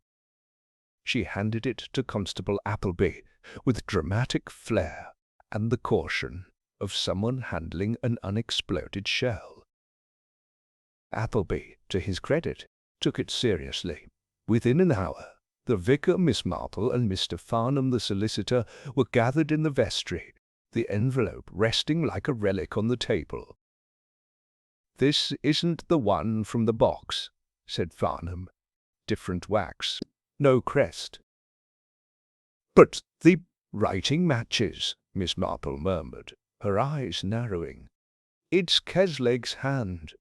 She handed it to Constable Appleby with dramatic flair and the caution of someone handling an unexploded shell. Appleby, to his credit, took it seriously. Within an hour, the vicar, Miss Marple, and Mr. Farnham, the solicitor, were gathered in the vestry, the envelope resting like a relic on the table. "This isn't the one from the box," said Farnham. "Different wax. No crest." "But the writing matches," Miss Marple murmured, her eyes narrowing. "It's Kesleg's hand."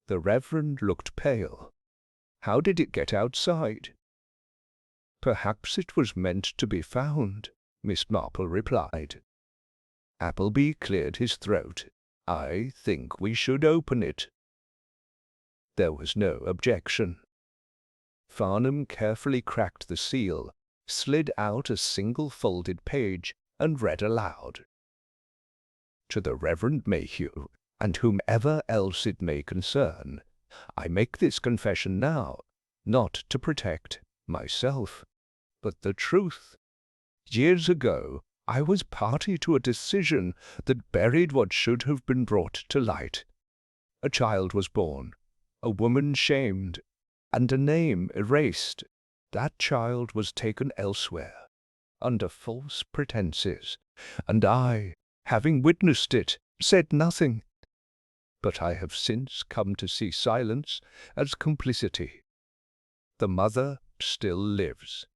The Reverend looked pale. "How did it get outside?" "Perhaps it was meant to be found," Miss Marple replied. Appleby cleared his throat. "I think we should open it." There was no objection. Farnham carefully cracked the seal, slid out a single folded page, and read aloud. "To the Reverend Mayhew, and whomever else it may concern, I make this confession now, not to protect myself, but the truth. Years ago, I was party to a decision that buried what should have been brought to light. A child was born, a woman shamed, and a name erased. That child was taken elsewhere, under false pretenses, and I, having witnessed it, said nothing. But I have since come to see silence as complicity. The mother still lives,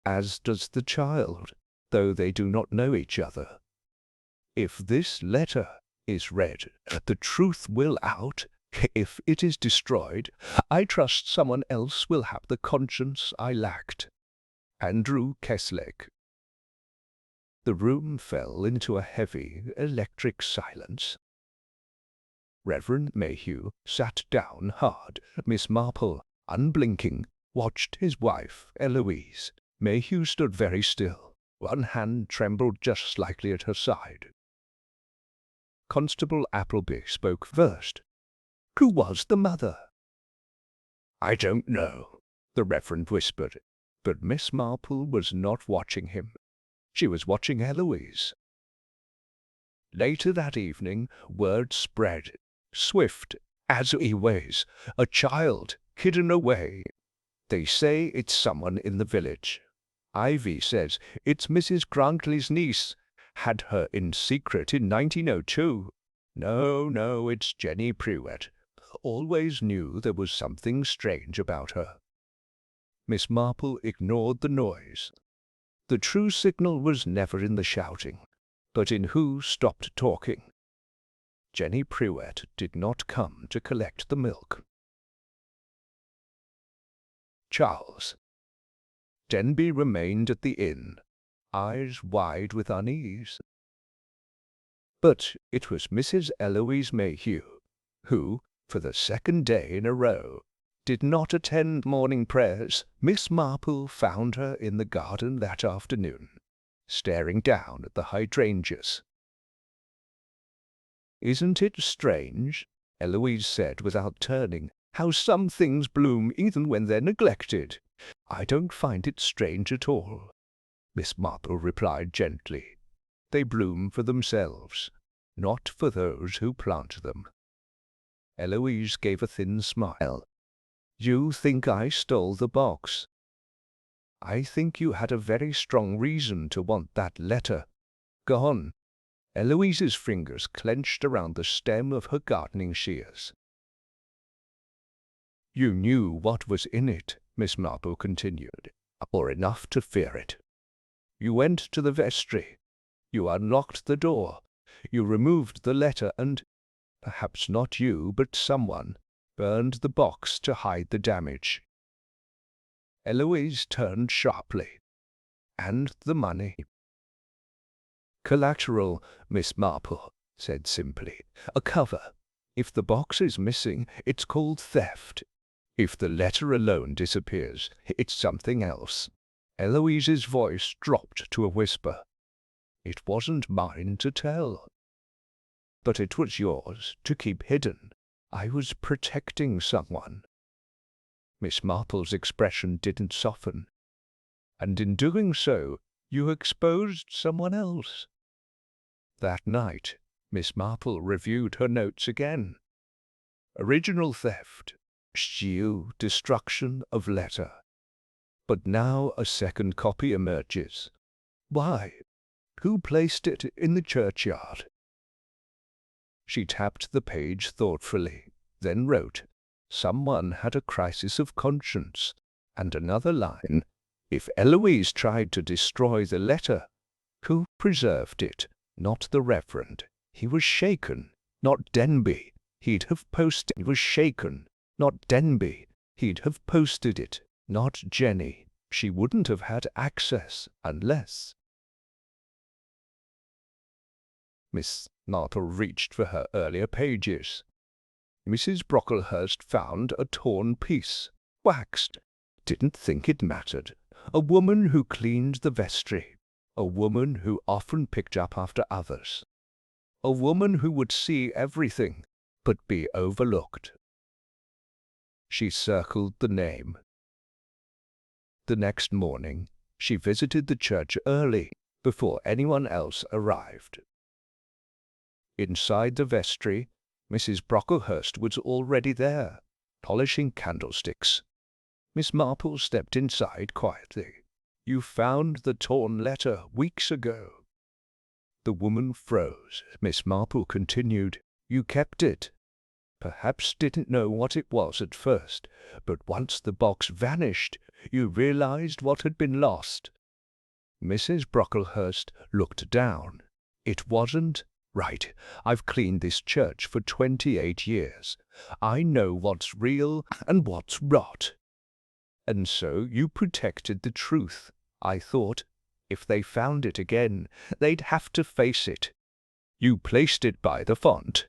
as does the child, though they do not know each other. If this letter is read, the truth will out. If it is destroyed, I trust someone else will have the conscience I lacked. Andrew Kesleg." The room fell into a heavy, electric silence. Reverend Mayhew sat down hard. Miss Marple, unblinking, watched his wife, Eloise. Mayhew stood very still. One hand trembled just slightly at her side. Constable Appleby spoke first. "Who was the mother?" "I don't know," the Reverend whispered, but Miss Marple was not watching him. She was watching Eloise. Later that evening, word spread, swift as always, a child hidden away. They say it's someone in the village. Ivy says it's Mrs. Grantley's niece, had her in secret in 1902. No, it's Jenny Pruett. Always knew there was something strange about her." Miss Marple ignored the noise. The true signal was never in the shouting, but in who stopped talking. Jenny Pruett did not come to collect the milk. Charles. Denby remained at the inn, eyes wide with unease. But it was Mrs. Eloise Mayhew, who, for the second day in a row, did not attend morning prayers. Miss Marple found her in the garden that afternoon, staring down at the hydrangeas. "Isn't it strange," Eloise said without turning, "how some things bloom even when they're neglected?" "I don't find it strange at all," Miss Marple replied gently. "They bloom for themselves, not for those who plant them." Eloise gave a thin smile. "You think I stole the box?" I think you had a very strong reason to want that letter. Go on." Eloise's fingers clenched around the stem of her gardening shears. "You knew what was in it," Miss Marple continued, "or enough to fear it. You went to the vestry. You unlocked the door. You removed the letter and, perhaps not you, but someone, burned the box to hide the damage." Eloise turned sharply. "And the money?" "Collateral," Miss Marple said simply. "A cover. If the box is missing, it's called theft. If the letter alone disappears, it's something else." Eloise's voice dropped to a whisper. "It wasn't mine to tell." "But it was yours to keep hidden. I was protecting someone." Miss Marple's expression didn't soften. "And in doing so, you exposed someone else." That night, Miss Marple reviewed her notes again. Original theft, steal, destruction of letter. But now a second copy emerges. Why? Who placed it in the churchyard? She tapped the page thoughtfully, then wrote, "Someone had a crisis of conscience," and another line, "If Eloise tried to destroy the letter, who preserved it? Not the Reverend. He was shaken, not Denby. He'd have posted it. Was shaken, not Denby. He'd have posted it, not Jenny. She wouldn't have had access unless—" Miss Marple reached for her earlier pages. Mrs. Brocklehurst found a torn piece, waxed. Didn't think it mattered. A woman who cleaned the vestry. A woman who often picked up after others. A woman who would see everything, but be overlooked. She circled the name. The next morning, she visited the church early, before anyone else arrived. Inside the vestry, Mrs. Brocklehurst was already there, polishing candlesticks. Miss Marple stepped inside quietly. "You found the torn letter weeks ago." The woman froze. Miss Marple continued, "You kept it. Perhaps didn't know what it was at first, but once the box vanished, you realized what had been lost." Mrs. Brocklehurst looked down. "It wasn't right. I've cleaned this church for 28 years. I know what's real and what's rot. And so you protected the truth. I thought, if they found it again, they'd have to face it. You placed it by the font."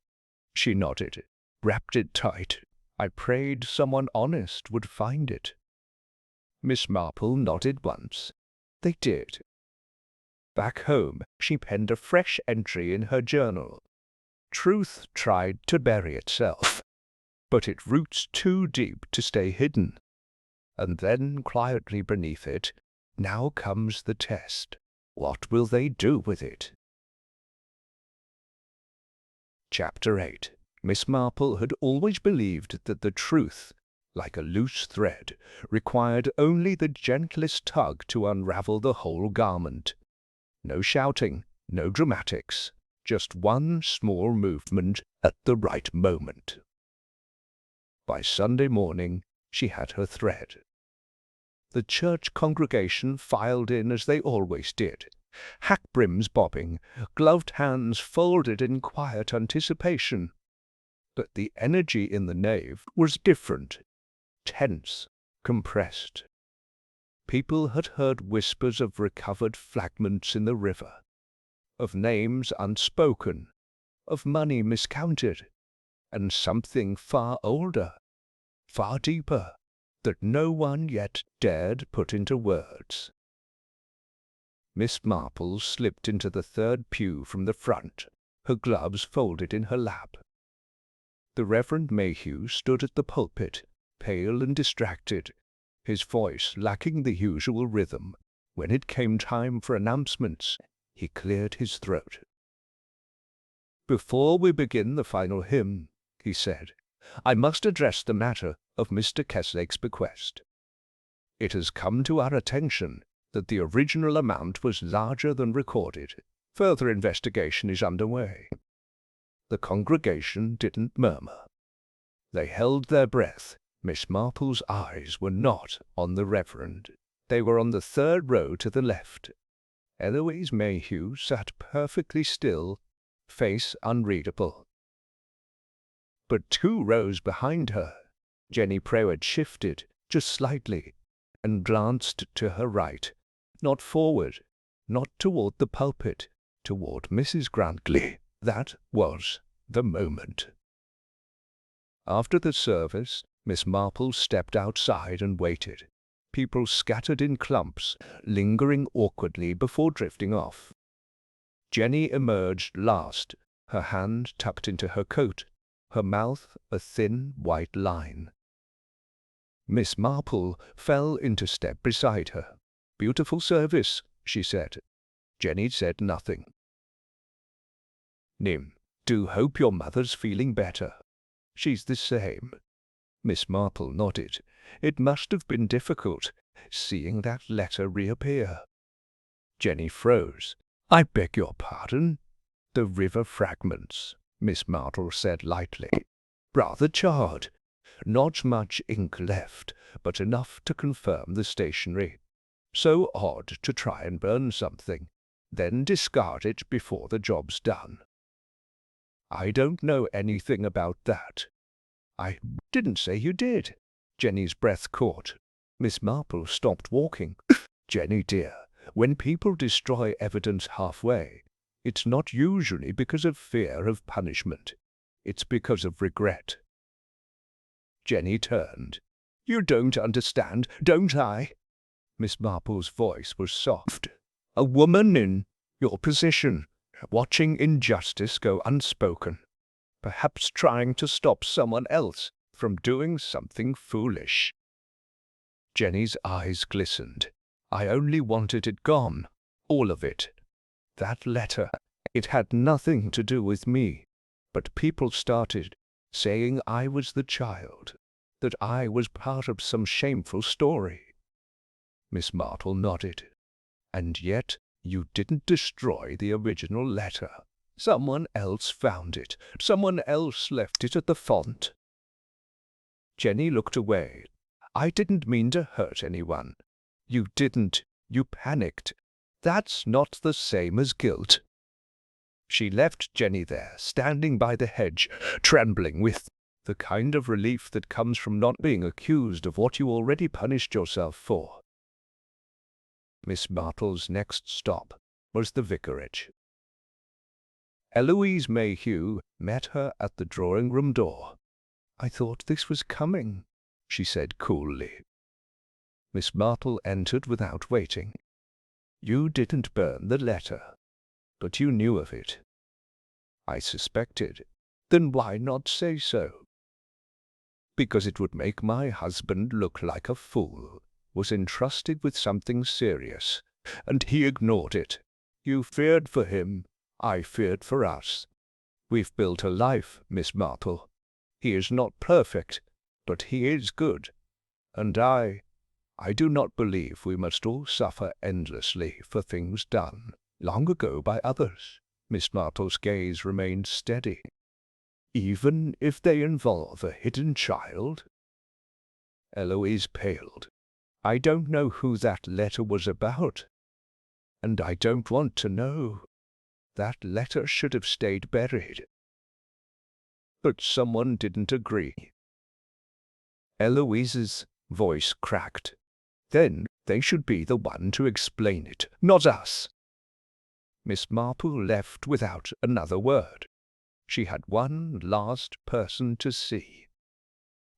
She nodded, wrapped it tight. "I prayed someone honest would find it." Miss Marple nodded once. They did. Back home, she penned a fresh entry in her journal. Truth tried to bury itself, but it roots too deep to stay hidden. And then, quietly beneath it, now comes the test. What will they do with it? Chapter 8. Miss Marple had always believed that the truth, like a loose thread, required only the gentlest tug to unravel the whole garment. No shouting, no dramatics, just one small movement at the right moment. By Sunday morning, she had her thread. The church congregation filed in as they always did, hat brims bobbing, gloved hands folded in quiet anticipation. But the energy in the nave was different, tense, compressed. People had heard whispers of recovered fragments in the river, of names unspoken, of money miscounted, and something far older, far deeper, that no one yet dared put into words. Miss Marple slipped into the third pew from the front, her gloves folded in her lap. The Reverend Mayhew stood at the pulpit, pale and distracted, his voice lacking the usual rhythm. When it came time for announcements, he cleared his throat. "Before we begin the final hymn," he said, "I must address the matter of Mr. Keslake's bequest." It has come to our attention that the original amount was larger than recorded. Further investigation is underway." The congregation didn't murmur. They held their breath. Miss Marple's eyes were not on the Reverend. They were on the third row to the left. Eloise Mayhew sat perfectly still, face unreadable. But 2 rows behind her, Jenny Prewett shifted, just slightly, and glanced to her right, not forward, not toward the pulpit, toward Mrs. Grantley. That was the moment. After the service, Miss Marple stepped outside and waited. People scattered in clumps, lingering awkwardly before drifting off. Jenny emerged last, her hand tucked into her coat, her mouth a thin white line. Miss Marple fell into step beside her. "Beautiful service," she said. Jenny said nothing. "Nim, do hope your mother's feeling better." "She's the same." Miss Marple nodded. It must have been difficult, seeing that letter reappear. Jenny froze. "I beg your pardon?" "The river fragments," Miss Marple said lightly. "Rather charred. Not much ink left, but enough to confirm the stationery. So odd to try and burn something, then discard it before the job's done." "I don't know anything about that." "I didn't say you did." Jenny's breath caught. Miss Marple stopped walking. "Jenny, dear, when people destroy evidence halfway, it's not usually because of fear of punishment. It's because of regret." Jenny turned. "You don't understand, don't I?" Miss Marple's voice was soft. "A woman in your position, watching injustice go unspoken, perhaps trying to stop someone else from doing something foolish." Jenny's eyes glistened. "I only wanted it gone, all of it. That letter, it had nothing to do with me, but people started saying I was the child, that I was part of some shameful story." Miss Marple nodded. "And yet you didn't destroy the original letter. Someone else found it. Someone else left it at the font." Jenny looked away. "I didn't mean to hurt anyone." "You didn't. You panicked. That's not the same as guilt." She left Jenny there, standing by the hedge, trembling with the kind of relief that comes from not being accused of what you already punished yourself for. Miss Marple's next stop was the vicarage. Eloise Mayhew met her at the drawing-room door. "I thought this was coming," she said coolly. Miss Marple entered without waiting. "You didn't burn the letter, but you knew of it." "I suspected." "Then why not say so?" "Because it would make my husband look like a fool. Was entrusted with something serious, and he ignored it. You feared for him, I feared for us. We've built a life, Miss Marple. He is not perfect, but he is good. And I do not believe we must all suffer endlessly for things done long ago by others." Miss Marple's gaze remained steady. "Even if they involve a hidden child?" Eloise paled. "I don't know who that letter was about, and I don't want to know. That letter should have stayed buried." "But someone didn't agree." Eloise's voice cracked. "Then they should be the one to explain it, not us." Miss Marple left without another word. She had one last person to see.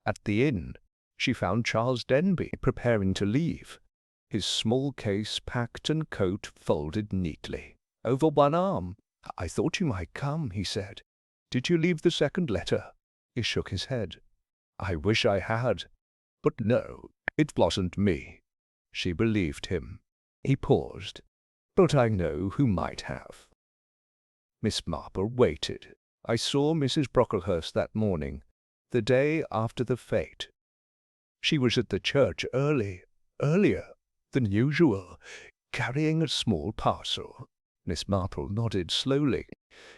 At the inn, she found Charles Denby preparing to leave, his small case packed and coat folded neatly over one arm. "I thought you might come," he said. "Did you leave the second letter?" He shook his head. "I wish I had. But no, it wasn't me." She believed him. He paused. "But I know who might have." Miss Marple waited. "I saw Mrs. Brocklehurst that morning, the day after the fete. She was at the church early, earlier than usual, carrying a small parcel." Miss Marple nodded slowly.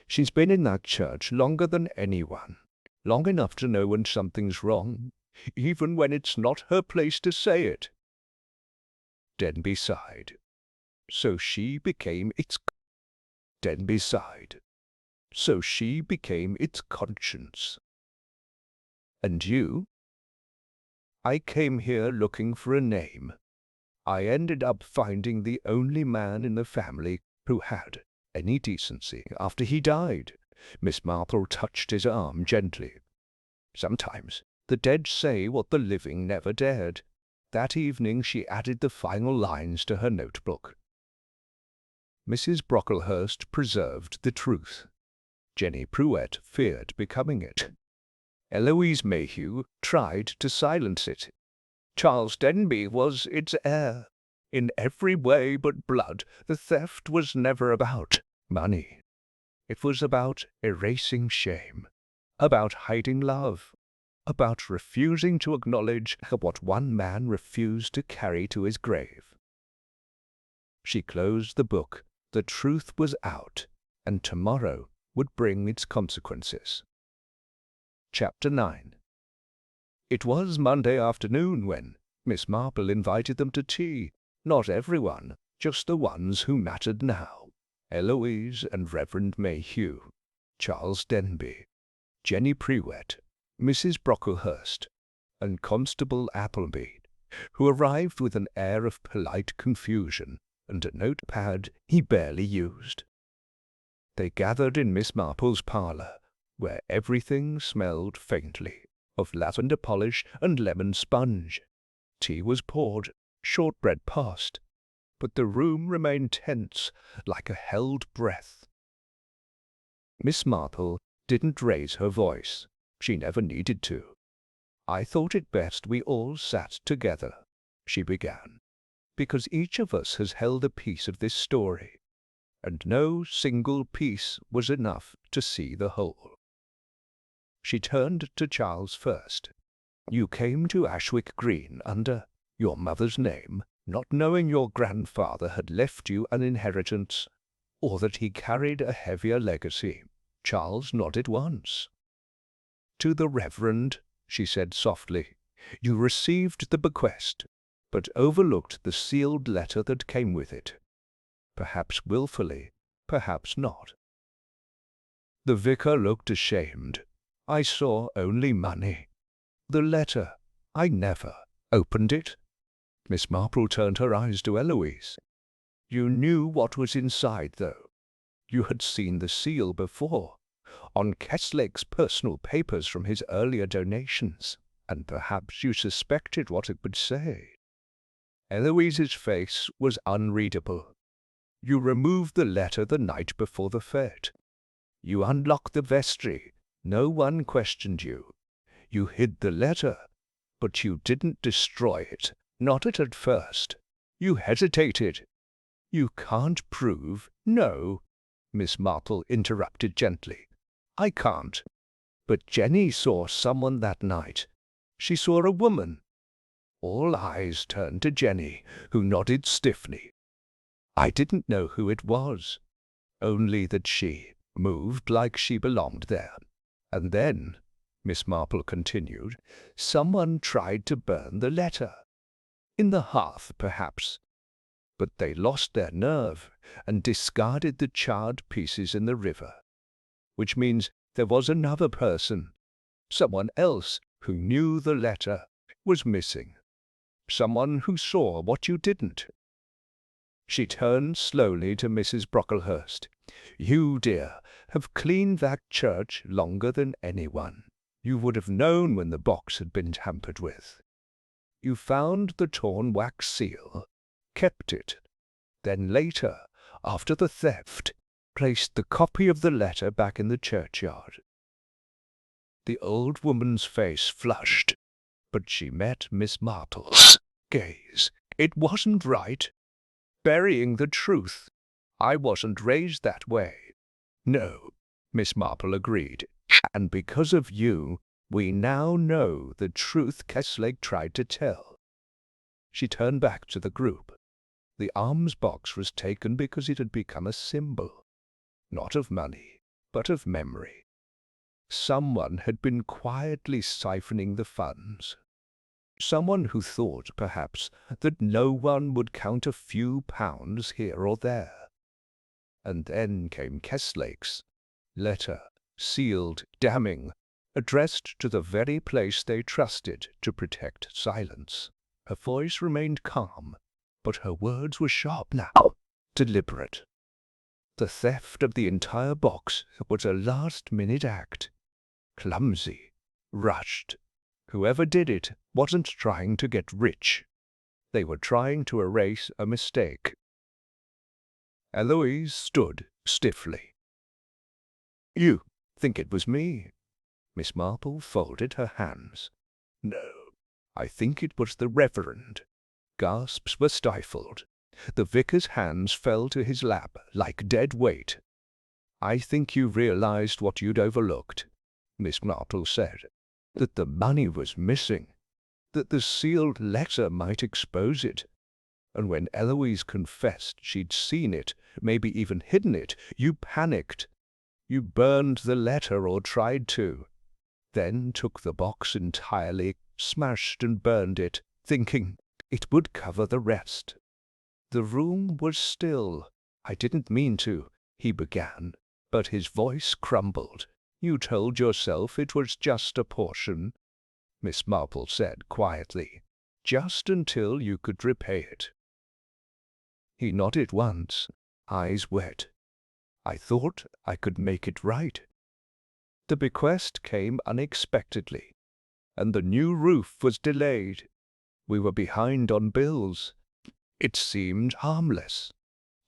"She's been in that church longer than anyone, long enough to know when something's wrong, even when it's not her place to say it." Denby sighed. So she became its Denby sighed. So she became its conscience. "And you?" "I came here looking for a name. I ended up finding the only man in the family who had any decency after he died." Miss Marple touched his arm gently. "Sometimes the dead say what the living never dared." That evening she added the final lines to her notebook. Mrs. Brocklehurst preserved the truth. Jenny Pruett feared becoming it. Eloise Mayhew tried to silence it. Charles Denby was its heir. In every way but blood, the theft was never about money. It was about erasing shame, about hiding love, about refusing to acknowledge what one man refused to carry to his grave. She closed the book. The truth was out, and tomorrow would bring its consequences. Chapter 9. It was Monday afternoon when Miss Marple invited them to tea. Not everyone, just the ones who mattered now. Eloise and Reverend Mayhew, Charles Denby, Jenny Pruett, Mrs. Brocklehurst, and Constable Appleby, who arrived with an air of polite confusion and a notepad he barely used. They gathered in Miss Marple's parlour, where everything smelled faintly of lavender polish and lemon sponge. Tea was poured, shortbread passed, but the room remained tense like a held breath. Miss Marple didn't raise her voice. She never needed to. "I thought it best we all sat together," she began, "because each of us has held a piece of this story, and no single piece was enough to see the whole." She turned to Charles first. "You came to Ashwick Green under your mother's name, not knowing your grandfather had left you an inheritance, or that he carried a heavier legacy." Charles nodded once. "To the Reverend," she said softly, "you received the bequest, but overlooked the sealed letter that came with it. Perhaps wilfully, perhaps not." The vicar looked ashamed. "I saw only money. The letter, I never opened it." Miss Marple turned her eyes to Eloise. "You knew what was inside, though. You had seen the seal before, on Kessler's personal papers from his earlier donations, and perhaps you suspected what it would say." Eloise's face was unreadable. "You removed the letter the night before the fete. You unlocked the vestry. No one questioned you. You hid the letter, but you didn't destroy it, not at first. You hesitated. You can't prove—" "No," Miss Marple interrupted gently. "I can't. But Jenny saw someone that night. She saw a woman." All eyes turned to Jenny, who nodded stiffly. "I didn't know who it was, only that she moved like she belonged there. And then," Miss Marple continued, "someone tried to burn the letter. In the hearth, perhaps. But they lost their nerve and discarded the charred pieces in the river. Which means there was another person, someone else who knew the letter was missing. Someone who saw what you didn't." She turned slowly to Mrs. Brocklehurst. "You, dear, have cleaned that church longer than anyone. You would have known when the box had been tampered with. You found the torn wax seal, kept it, then later, after the theft, placed the copy of the letter back in the churchyard." The old woman's face flushed, but she met Miss Marple's gaze. "It wasn't right. Burying the truth. I wasn't raised that way." "No," Miss Marple agreed. "And because of you, we now know the truth Kessler tried to tell. She turned back to the group. The alms box was taken because it had become a symbol, not of money, but of memory. Someone had been quietly siphoning the funds. Someone who thought, perhaps, that no one would count a few pounds here or there. And then came Kestlake's letter, sealed, damning, addressed to the very place they trusted to protect silence. Her voice remained calm, but her words were sharp now, deliberate. The theft of the entire box was a last-minute act. Clumsy, rushed. Whoever did it wasn't trying to get rich. They were trying to erase a mistake. Eloise stood stiffly. "You think it was me?" Miss Marple folded her hands. "No, I think it was the Reverend." Gasps were stifled. The vicar's hands fell to his lap like dead weight. "I think you realized what you'd overlooked," Miss Marple said. "That the money was missing. That the sealed letter might expose it. And when Eloise confessed she'd seen it, maybe even hidden it, you panicked. You burned the letter or tried to. Then took the box entirely, smashed and burned it, thinking it would cover the rest." The room was still. "I didn't mean to," he began, but his voice crumbled. "You told yourself it was just a portion," Miss Marple said quietly, "just until you could repay it." He nodded once, eyes wet. "I thought I could make it right." The bequest came unexpectedly, and the new roof was delayed. We were behind on bills. It seemed harmless,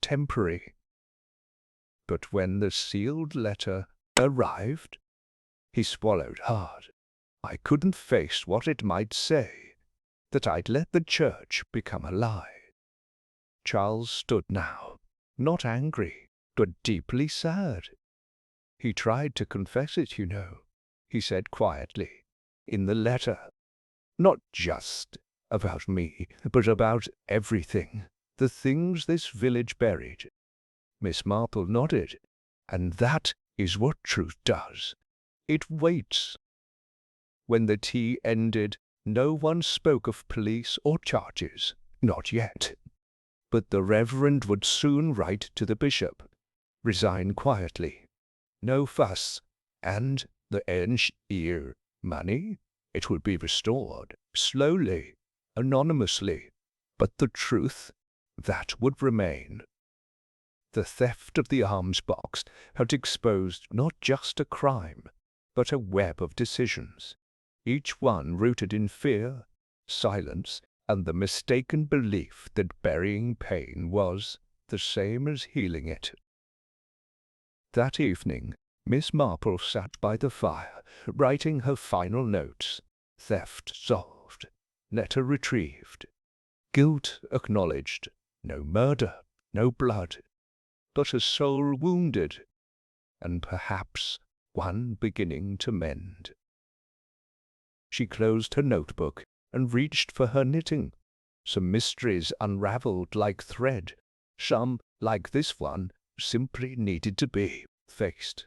temporary. But when the sealed letter arrived, he swallowed hard. I couldn't face what it might say, that I'd let the church become a lie. Charles stood now, not angry, but deeply sad. "He tried to confess it, you know," he said quietly, "in the letter. Not just about me, but about everything, the things this village buried." Miss Marple nodded. "And that is what truth does. It waits." When the tea ended, no one spoke of police or charges, not yet. But the Reverend would soon write to the bishop, resign quietly. No fuss, and the ear money, it would be restored, slowly, anonymously, but the truth, that would remain. The theft of the alms box had exposed not just a crime, but a web of decisions, each one rooted in fear, silence, and the mistaken belief that burying pain was the same as healing it. That evening, Miss Marple sat by the fire, writing her final notes. Theft solved, letter retrieved, guilt acknowledged, no murder, no blood, but a soul wounded, and perhaps one beginning to mend. She closed her notebook and reached for her knitting. Some mysteries unraveled like thread. Some, like this one, simply needed to be faced.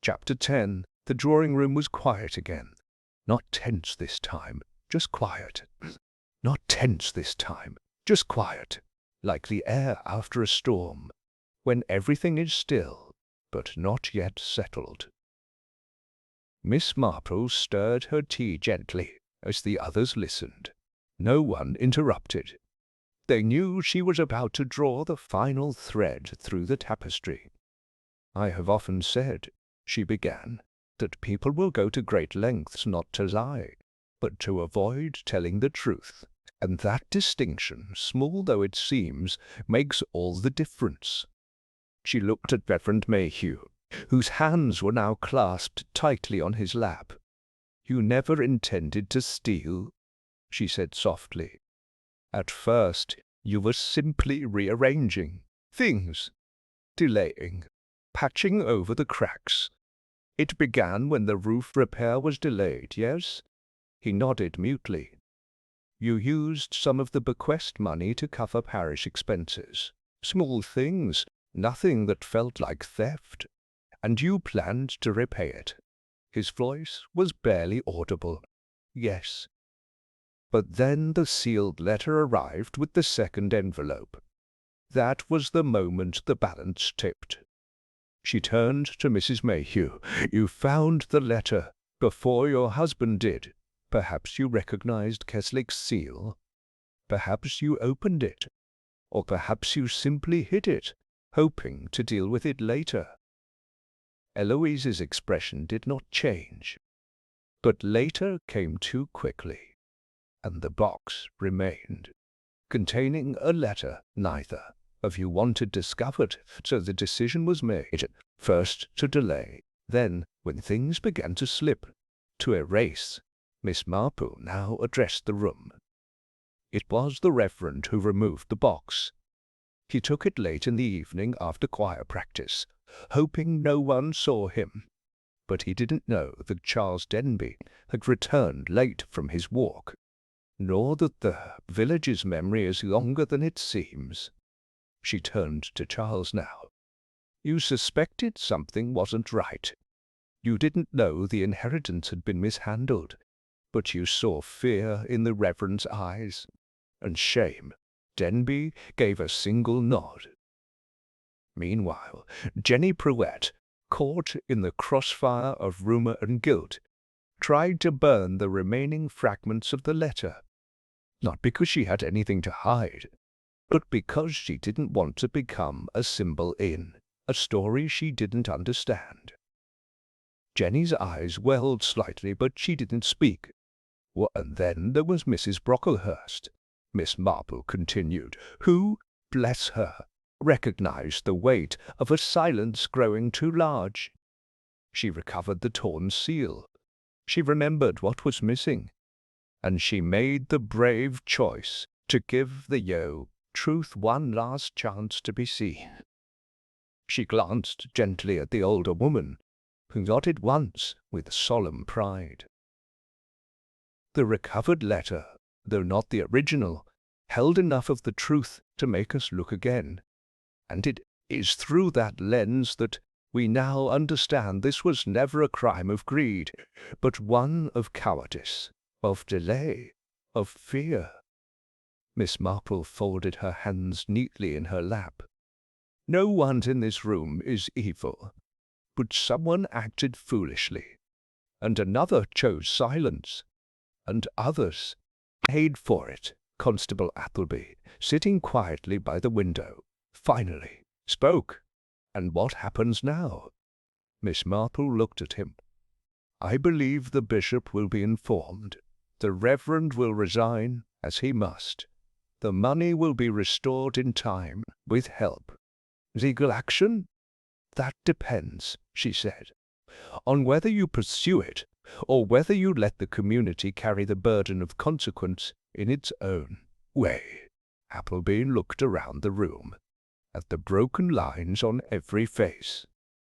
Chapter 10. The drawing room was quiet again. Not tense this time, just quiet. Not tense this time, just quiet, like the air after a storm, when everything is still, but not yet settled. Miss Marple stirred her tea gently as the others listened. No one interrupted. They knew she was about to draw the final thread through the tapestry. "I have often said," she began, "that people will go to great lengths not to lie, but to avoid telling the truth. And that distinction, small though it seems, makes all the difference." She looked at Reverend Mayhew, whose hands were now clasped tightly on his lap. "You never intended to steal," she said softly. "At first you were simply rearranging things, delaying, patching over the cracks. It began when the roof repair was delayed, yes?" He nodded mutely. You used some of the bequest money to cover parish expenses. Small things, nothing that felt like theft. And you planned to repay it. His voice was barely audible. Yes. But then the sealed letter arrived with the second envelope. That was the moment the balance tipped. She turned to Mrs. Mayhew. You found the letter before your husband did. Perhaps you recognized Keswick's seal. Perhaps you opened it. Or perhaps you simply hid it, hoping to deal with it later. Eloise's expression did not change. But later came too quickly, and the box remained, containing a letter neither of you wanted discovered, so the decision was made, first to delay, then, when things began to slip, to erase. Miss Marple now addressed the room. It was the Reverend who removed the box. He took it late in the evening after choir practice, hoping no one saw him. But he didn't know that Charles Denby had returned late from his walk, nor that the village's memory is longer than it seems. She turned to Charles now. You suspected something wasn't right. You didn't know the inheritance had been mishandled, but you saw fear in the Reverend's eyes, and shame. Denby gave a single nod. Meanwhile, Jenny Pruett, caught in the crossfire of rumour and guilt, tried to burn the remaining fragments of the letter, not because she had anything to hide, but because she didn't want to become a symbol in a story she didn't understand. Jenny's eyes welled slightly, but she didn't speak. And then there was Mrs. Brocklehurst, Miss Marple continued, who, bless her, recognized the weight of a silence growing too large. She recovered the torn seal. She remembered what was missing, and she made the brave choice to give the truth one last chance to be seen. She glanced gently at the older woman, who nodded once with solemn pride. The recovered letter, though not the original, held enough of the truth to make us look again, and it is through that lens that we now understand this was never a crime of greed, but one of cowardice, of delay, of fear. Miss Marple folded her hands neatly in her lap. No one in this room is evil, but someone acted foolishly, and another chose silence, and others paid for it. Constable Appleby, sitting quietly by the window, finally spoke. And what happens now? Miss Marple looked at him. I believe the bishop will be informed. The Reverend will resign, as he must. The money will be restored in time, with help. Legal action? That depends, she said, on whether you pursue it, or whether you let the community carry the burden of consequence in its own way. Appleby looked around the room, at the broken lines on every face.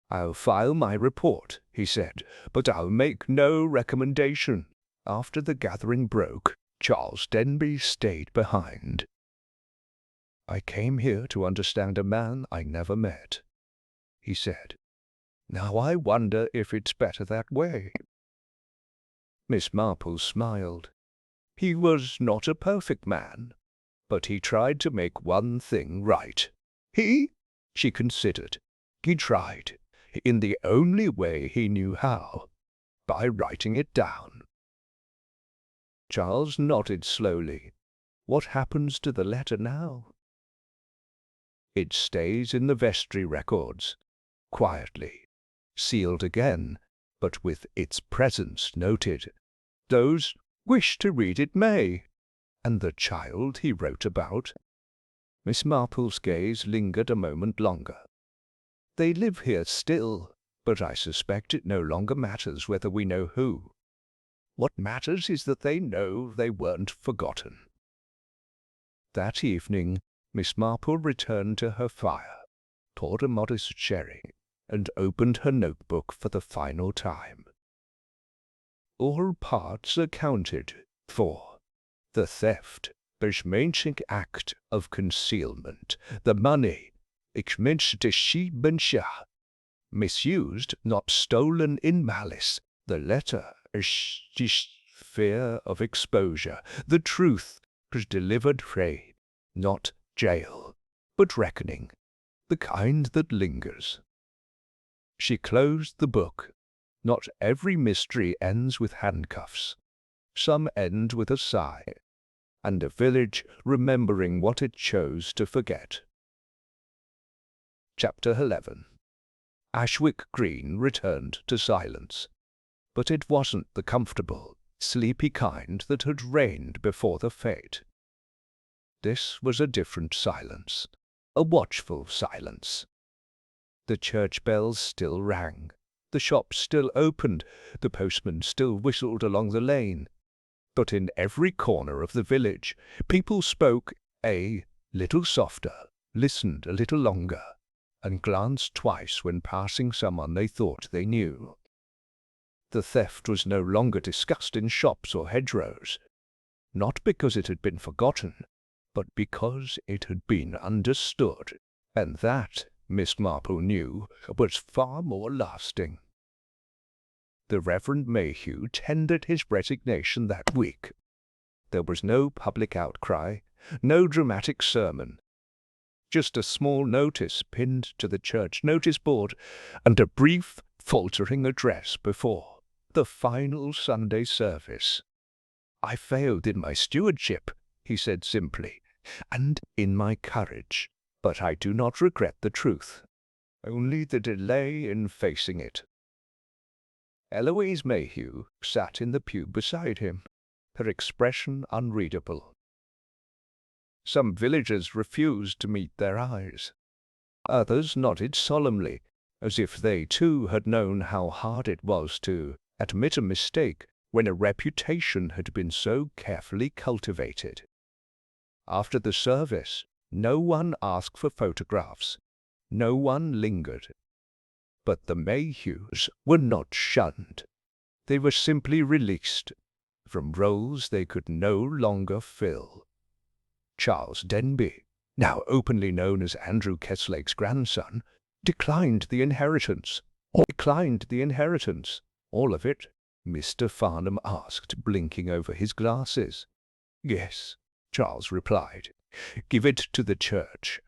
I'll file my report, he said, but I'll make no recommendation. After the gathering broke, Charles Denby stayed behind. I came here to understand a man I never met, he said. Now I wonder if it's better that way. Miss Marple smiled. He was not a perfect man, but he tried to make one thing right. She considered. He tried, in the only way he knew how, by writing it down. Charles nodded slowly. What happens to the letter now? It stays in the vestry records, quietly, sealed again, but with its presence noted. Those wish to read it may. And the child he wrote about? Miss Marple's gaze lingered a moment longer. They live here still, but I suspect it no longer matters whether we know who. What matters is that they know they weren't forgotten. That evening, Miss Marple returned to her fire, poured a modest sherry, and opened her notebook for the final time. All parts accounted for. The theft, beschmensching act of concealment, the money, ich misused, not stolen in malice, the letter, fear of exposure, the truth, delivered free, not jail, but reckoning, the kind that lingers. She closed the book. Not every mystery ends with handcuffs. Some end with a sigh, and a village remembering what it chose to forget. Chapter 11. Ashwick Green returned to silence, but it wasn't the comfortable, sleepy kind that had reigned before the fete. This was a different silence, a watchful silence. The church bells still rang, the shops still opened, the postman still whistled along the lane. But in every corner of the village, people spoke a little softer, listened a little longer, and glanced twice when passing someone they thought they knew. The theft was no longer discussed in shops or hedgerows, not because it had been forgotten, but because it had been understood, and that, Miss Marple knew, was far more lasting. The Reverend Mayhew tendered his resignation that week. There was no public outcry, no dramatic sermon, just a small notice pinned to the church notice board and a brief, faltering address before the final Sunday service. "I failed in my stewardship," he said simply, "and in my courage, but I do not regret the truth, only the delay in facing it." Eloise Mayhew sat in the pew beside him, her expression unreadable. Some villagers refused to meet their eyes. Others nodded solemnly, as if they too had known how hard it was to admit a mistake when a reputation had been so carefully cultivated. After the service, no one asked for photographs, no one lingered. But the Mayhews were not shunned. They were simply released from roles they could no longer fill. Charles Denby, now openly known as Andrew Kessler's grandson, declined the inheritance. All of it? Mr. Farnham asked, blinking over his glasses. "Yes," Charles replied. "Give it to the church,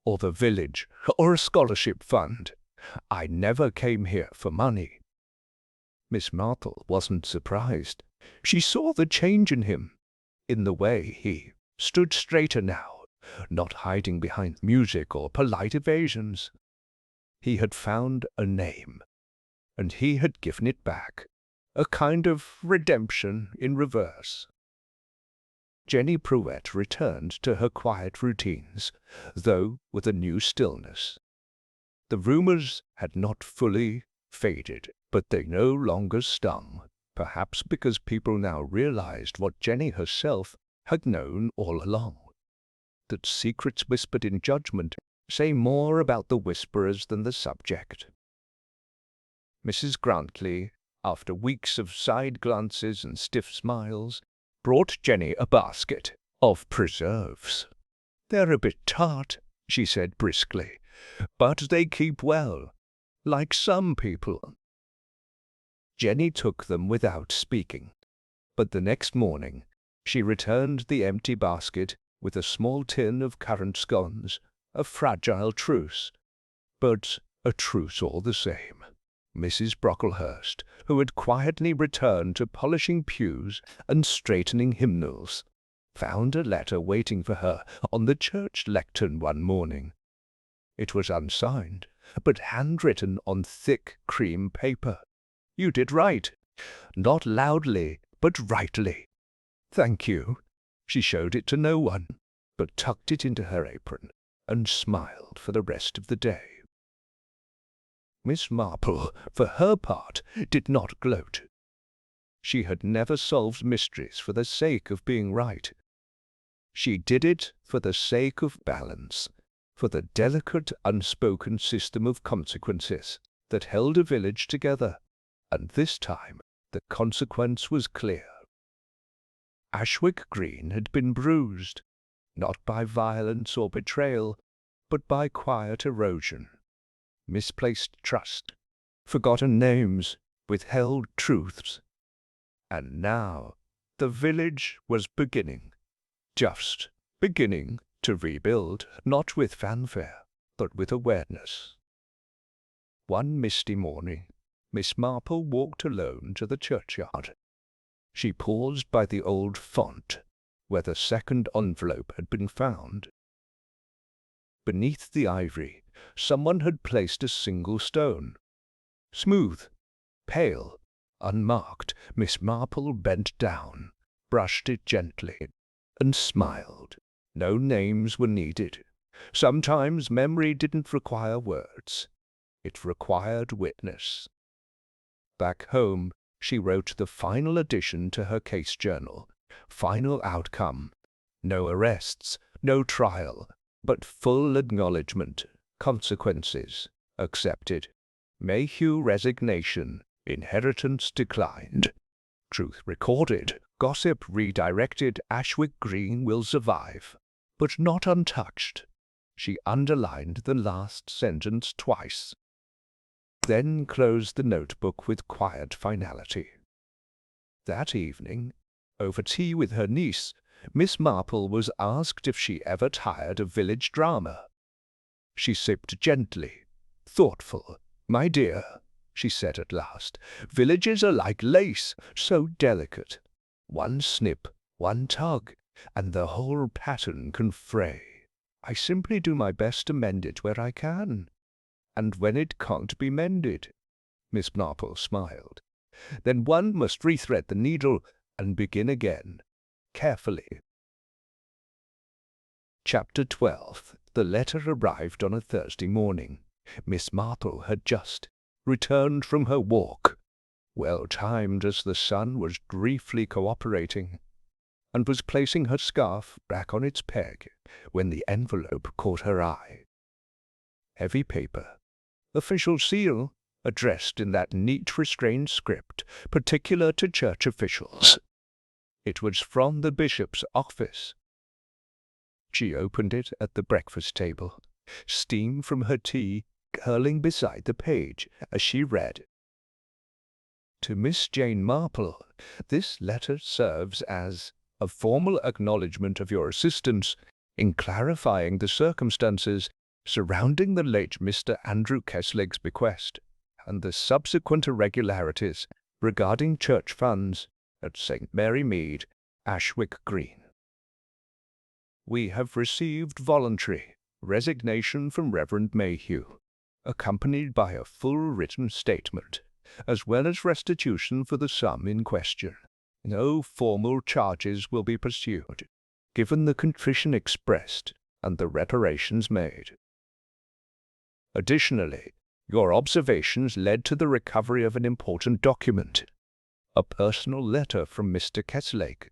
or the village, or a scholarship fund. I never came here for money." Miss Marple wasn't surprised. She saw the change in him, in the way he stood straighter now, not hiding behind music or polite evasions. He had found a name, and he had given it back, a kind of redemption in reverse. Jenny Pruett returned to her quiet routines, though with a new stillness. The rumours had not fully faded, but they no longer stung, perhaps because people now realized what Jenny herself had known all along, that secrets whispered in judgment say more about the whisperers than the subject. Mrs. Grantley, after weeks of side glances and stiff smiles, brought Jenny a basket of preserves. "They're a bit tart," she said briskly, "but they keep well, like some people." Jenny took them without speaking, but the next morning she returned the empty basket with a small tin of currant scones, a fragile truce, but a truce all the same. Mrs. Brocklehurst, who had quietly returned to polishing pews and straightening hymnals, found a letter waiting for her on the church lectern one morning. It was unsigned, but handwritten on thick cream paper. "You did right. Not loudly, but rightly. Thank you." She showed it to no one, but tucked it into her apron and smiled for the rest of the day. Miss Marple, for her part, did not gloat. She had never solved mysteries for the sake of being right. She did it for the sake of balance, for the delicate, unspoken system of consequences that held a village together, and this time the consequence was clear. Ashwick Green had been bruised, not by violence or betrayal, but by quiet erosion, misplaced trust, forgotten names, withheld truths. And now the village was beginning, just beginning to rebuild, not with fanfare, but with awareness. One misty morning, Miss Marple walked alone to the churchyard. She paused by the old font, where the second envelope had been found. Beneath the ivy, someone had placed a single stone. Smooth, pale, unmarked, Miss Marple bent down, brushed it gently, and smiled. No names were needed. Sometimes memory didn't require words. It required witness. Back home, she wrote the final addition to her case journal. Final outcome. No arrests, no trial, but full acknowledgment. Consequences accepted. Mayhew resignation. Inheritance declined. Truth recorded. Gossip redirected. Ashwick Green will survive, but not untouched. She underlined the last sentence twice, then closed the notebook with quiet finality. That evening, over tea with her niece, Miss Marple was asked if she ever tired of village drama. She sipped gently, thoughtful. "My dear," she said at last, "villages are like lace, so delicate. One snip, one tug, and the whole pattern can fray. I simply do my best to mend it where I can. And when it can't be mended," Miss Marple smiled, "then one must rethread the needle and begin again, carefully." Chapter 12. The letter arrived on a Thursday morning. Miss Marple had just returned from her walk, well-timed as the sun was briefly cooperating, and was placing her scarf back on its peg when the envelope caught her eye. Heavy paper, official seal, addressed in that neat restrained script particular to church officials. It was from the bishop's office. She opened it at the breakfast table, steam from her tea curling beside the page as she read. To Miss Jane Marple, this letter serves as a formal acknowledgment of your assistance in clarifying the circumstances surrounding the late Mr. Andrew Kessler's bequest and the subsequent irregularities regarding church funds at St. Mary Mead, Ashwick Green. We have received voluntary resignation from Reverend Mayhew, accompanied by a full written statement, as well as restitution for the sum in question. No formal charges will be pursued, given the contrition expressed and the reparations made. Additionally, your observations led to the recovery of an important document, a personal letter from Mr. Kestlake,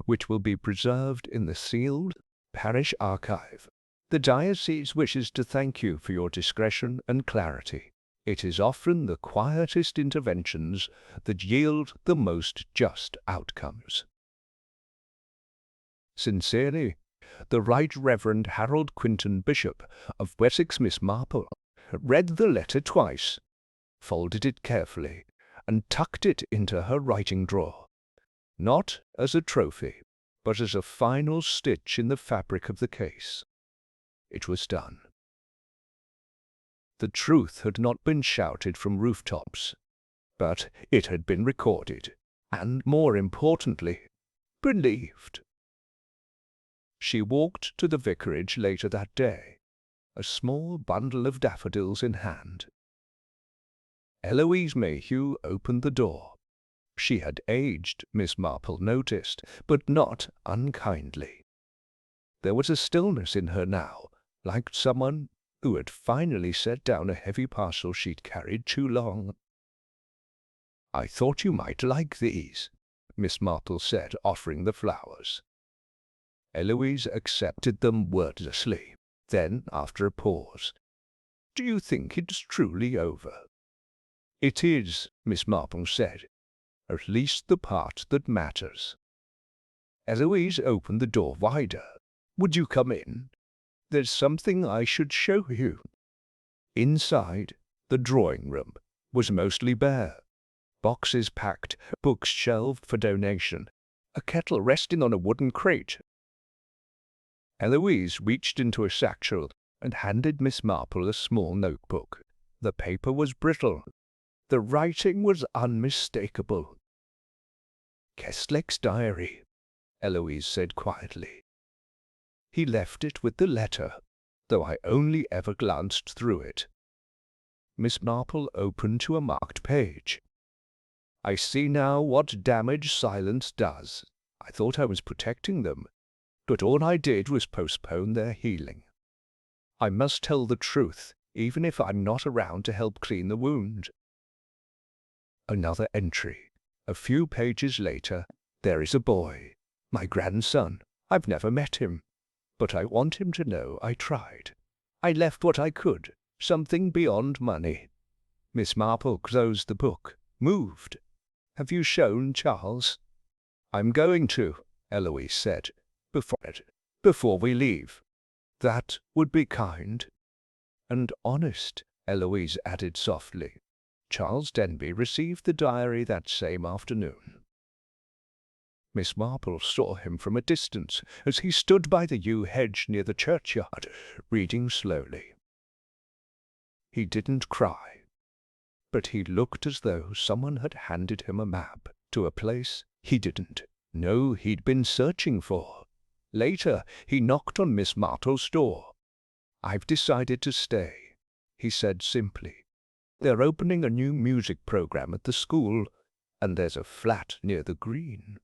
which will be preserved in the sealed parish archive. The diocese wishes to thank you for your discretion and clarity. It is often the quietest interventions that yield the most just outcomes. Sincerely, the Right Reverend Harold Quinton, Bishop of Wessex. Miss Marple read the letter twice, folded it carefully, and tucked it into her writing drawer, not as a trophy, but as a final stitch in the fabric of the case. It was done. The truth had not been shouted from rooftops, but it had been recorded, and, more importantly, believed. She walked to the vicarage later that day, a small bundle of daffodils in hand. Eloise Mayhew opened the door. She had aged, Miss Marple noticed, but not unkindly. There was a stillness in her now, like someone who had finally set down a heavy parcel she'd carried too long. "I thought you might like these," Miss Marple said, offering the flowers. Eloise accepted them wordlessly. Then, after a pause, "Do you think it's truly over?" "It is," Miss Marple said, "at least the part that matters." Eloise opened the door wider. "Would you come in? There's something I should show you." Inside, the drawing room was mostly bare. Boxes packed, books shelved for donation, a kettle resting on a wooden crate. Eloise reached into a satchel and handed Miss Marple a small notebook. The paper was brittle. The writing was unmistakable. "Kestleck's diary," Eloise said quietly. "He left it with the letter, though I only ever glanced through it." Miss Marple opened to a marked page. "I see now what damage silence does. I thought I was protecting them, but all I did was postpone their healing. I must tell the truth, even if I'm not around to help clean the wound." Another entry. A few pages later, "There is a boy, my grandson. I've never met him, but I want him to know I tried. I left what I could, something beyond money." Miss Marple closed the book, moved. "Have you shown Charles?" "I'm going to," Eloise said, before we leave." "That would be kind." "And honest," Eloise added softly. Charles Denby received the diary that same afternoon. Miss Marple saw him from a distance as he stood by the yew hedge near the churchyard, reading slowly. He didn't cry, but he looked as though someone had handed him a map to a place he didn't know he'd been searching for. Later, he knocked on Miss Martle's door. "I've decided to stay," he said simply. "They're opening a new music program at the school, and there's a flat near the green."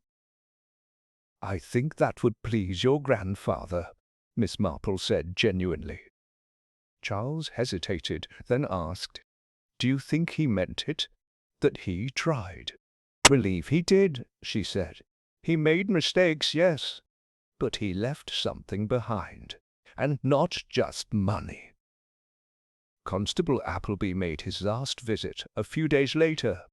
"I think that would please your grandfather," Miss Marple said genuinely. Charles hesitated, then asked, "Do you think he meant it? That he tried?" "Believe he did," she said. "He made mistakes, yes, but he left something behind, and not just money." Constable Appleby made his last visit a few days later.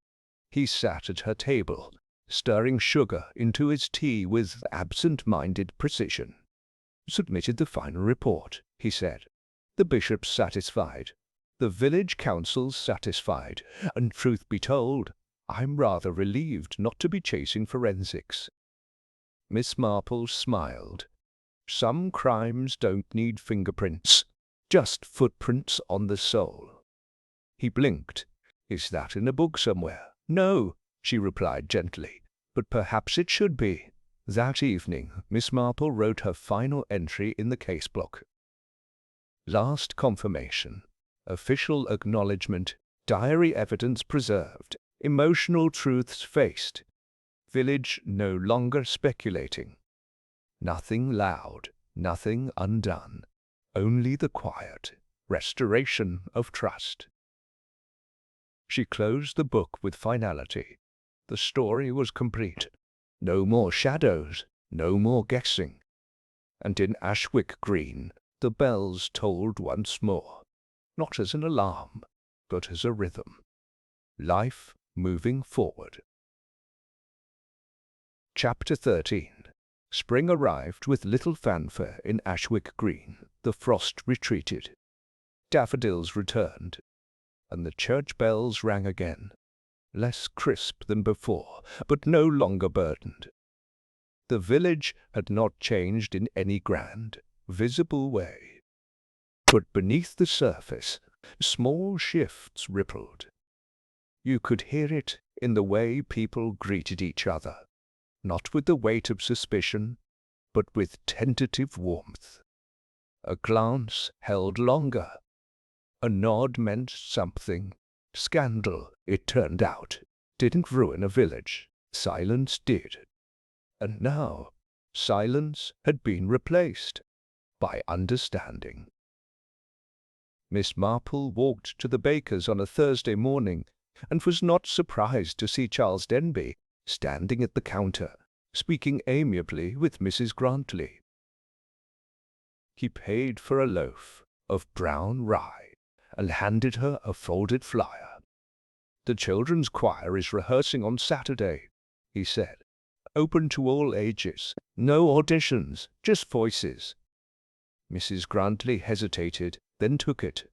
He sat at her table, stirring sugar into his tea with absent-minded precision. "Submitted the final report," he said. "The bishop's satisfied. The village council's satisfied. And truth be told, I'm rather relieved not to be chasing forensics." Miss Marple smiled. "Some crimes don't need fingerprints, just footprints on the soul." He blinked. "Is that in a book somewhere?" "No," she replied gently, "but perhaps it should be." That evening, Miss Marple wrote her final entry in the case block. Last confirmation, official acknowledgement, diary evidence preserved, emotional truths faced. Village no longer speculating. Nothing loud, nothing undone, only the quiet restoration of trust. She closed the book with finality. The story was complete. No more shadows, no more guessing. And in Ashwick Green, the bells tolled once more, not as an alarm, but as a rhythm. Life moving forward. Chapter 13. Spring arrived with little fanfare in Ashwick Green. The frost retreated. Daffodils returned, and the church bells rang again, less crisp than before, but no longer burdened. The village had not changed in any grand, visible way. But beneath the surface, small shifts rippled. You could hear it in the way people greeted each other, not with the weight of suspicion, but with tentative warmth. A glance held longer. A nod meant something. Scandal, it turned out, didn't ruin a village. Silence did. And now, silence had been replaced by understanding. Miss Marple walked to the baker's on a Thursday morning, and was not surprised to see Charles Denby standing at the counter, speaking amiably with Mrs. Grantley. He paid for a loaf of brown rye and handed her a folded flyer. "The children's choir is rehearsing on Saturday," he said. open to all ages. No auditions, just voices. Mrs. Grantley hesitated, then took it.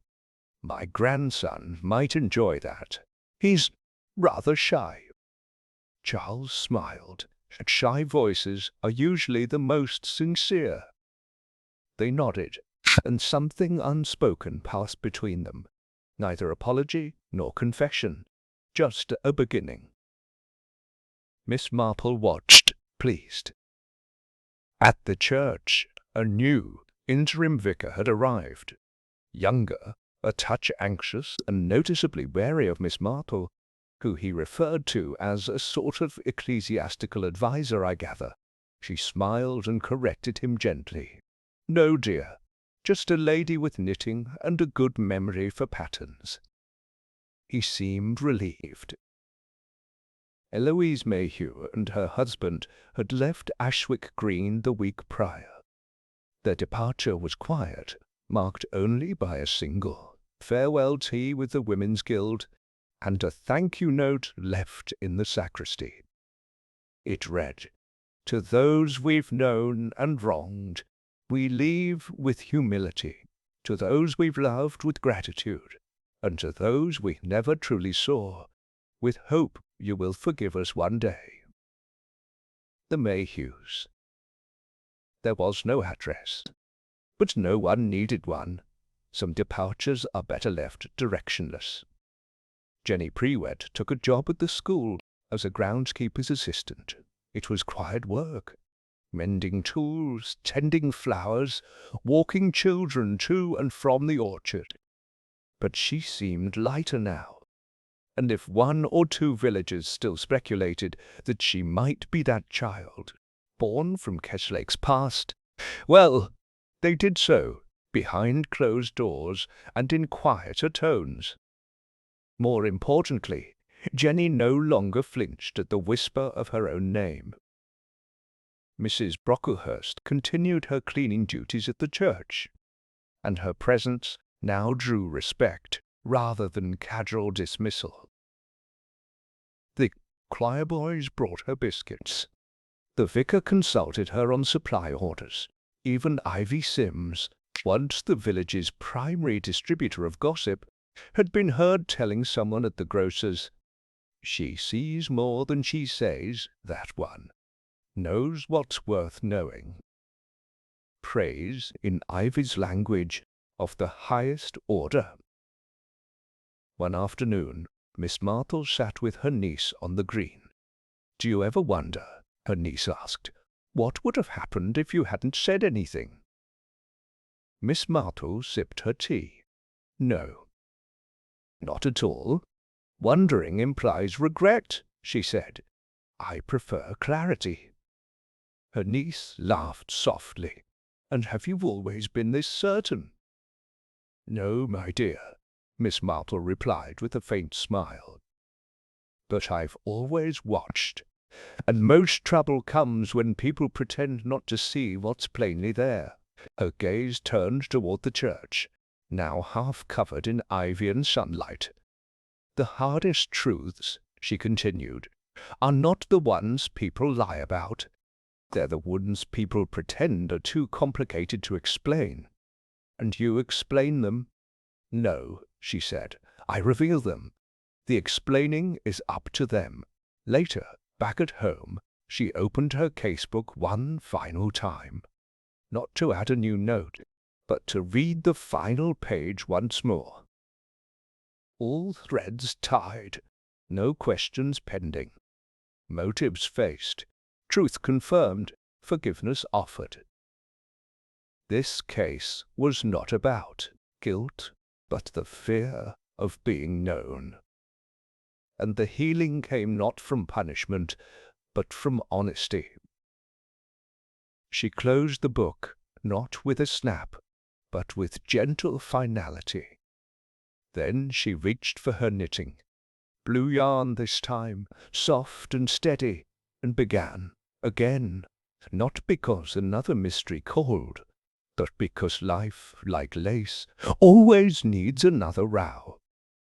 My grandson might enjoy that. He's rather shy. Charles smiled. Shy voices are usually the most sincere. They nodded, and something unspoken passed between them. Neither apology nor confession, just a beginning. Miss Marple watched, pleased. At the church, a new interim vicar had arrived. Younger, a touch anxious and noticeably wary of Miss Marple, who he referred to as a sort of ecclesiastical adviser, I gather. She smiled and corrected him gently. No, dear, just a lady with knitting and a good memory for patterns. He seemed relieved. Eloise Mayhew and her husband had left Ashwick Green the week prior. Their departure was quiet, marked only by a single farewell tea with the Women's Guild and a thank-you note left in the sacristy. It read, "To those we've known and wronged, we leave with humility. To those we've loved with gratitude, and to those we never truly saw, with hope you will forgive us one day." The Mayhews. There was no address, but no one needed one. Some departures are better left directionless. Jenny Prewett took a job at the school as a groundskeeper's assistant. It was quiet work, mending tools, tending flowers, walking children to and from the orchard. But she seemed lighter now, and if one or two villagers still speculated that she might be that child, born from Keshlake's past, well, they did so behind closed doors and in quieter tones. More importantly, Jenny no longer flinched at the whisper of her own name. Mrs. Brocklehurst continued her cleaning duties at the church, and her presence now drew respect rather than casual dismissal. The choir boys brought her biscuits. The vicar consulted her on supply orders. Even Ivy Sims, once the village's primary distributor of gossip, had been heard telling someone at the grocer's, "She sees more than she says, that one. Knows what's worth knowing." Praise, in Ivy's language, of the highest order. One afternoon, Miss Marple sat with her niece on the green. "Do you ever wonder," her niece asked, "what would have happened if you hadn't said anything?" Miss Marple sipped her tea. "No. Not at all. Wondering implies regret," she said. "I prefer clarity." Her niece laughed softly. "And have you always been this certain?" "No, my dear," Miss Marple replied with a faint smile. "But I've always watched, and most trouble comes when people pretend not to see what's plainly there." Her gaze turned toward the church, now half covered in ivy and sunlight. "The hardest truths," she continued, "are not the ones people lie about. They're the ones people pretend are too complicated to explain. And you explain them?" "No," she said, "I reveal them. The explaining is up to them." Later, back at home, she opened her casebook one final time. Not to add a new note, but to read the final page once more. All threads tied, no questions pending. Motives faced, truth confirmed, forgiveness offered. This case was not about guilt, but the fear of being known. And the healing came not from punishment, but from honesty. She closed the book, not with a snap, but with gentle finality. Then she reached for her knitting, blue yarn this time, soft and steady, and began again, not because another mystery called, but because life, like lace, always needs another row.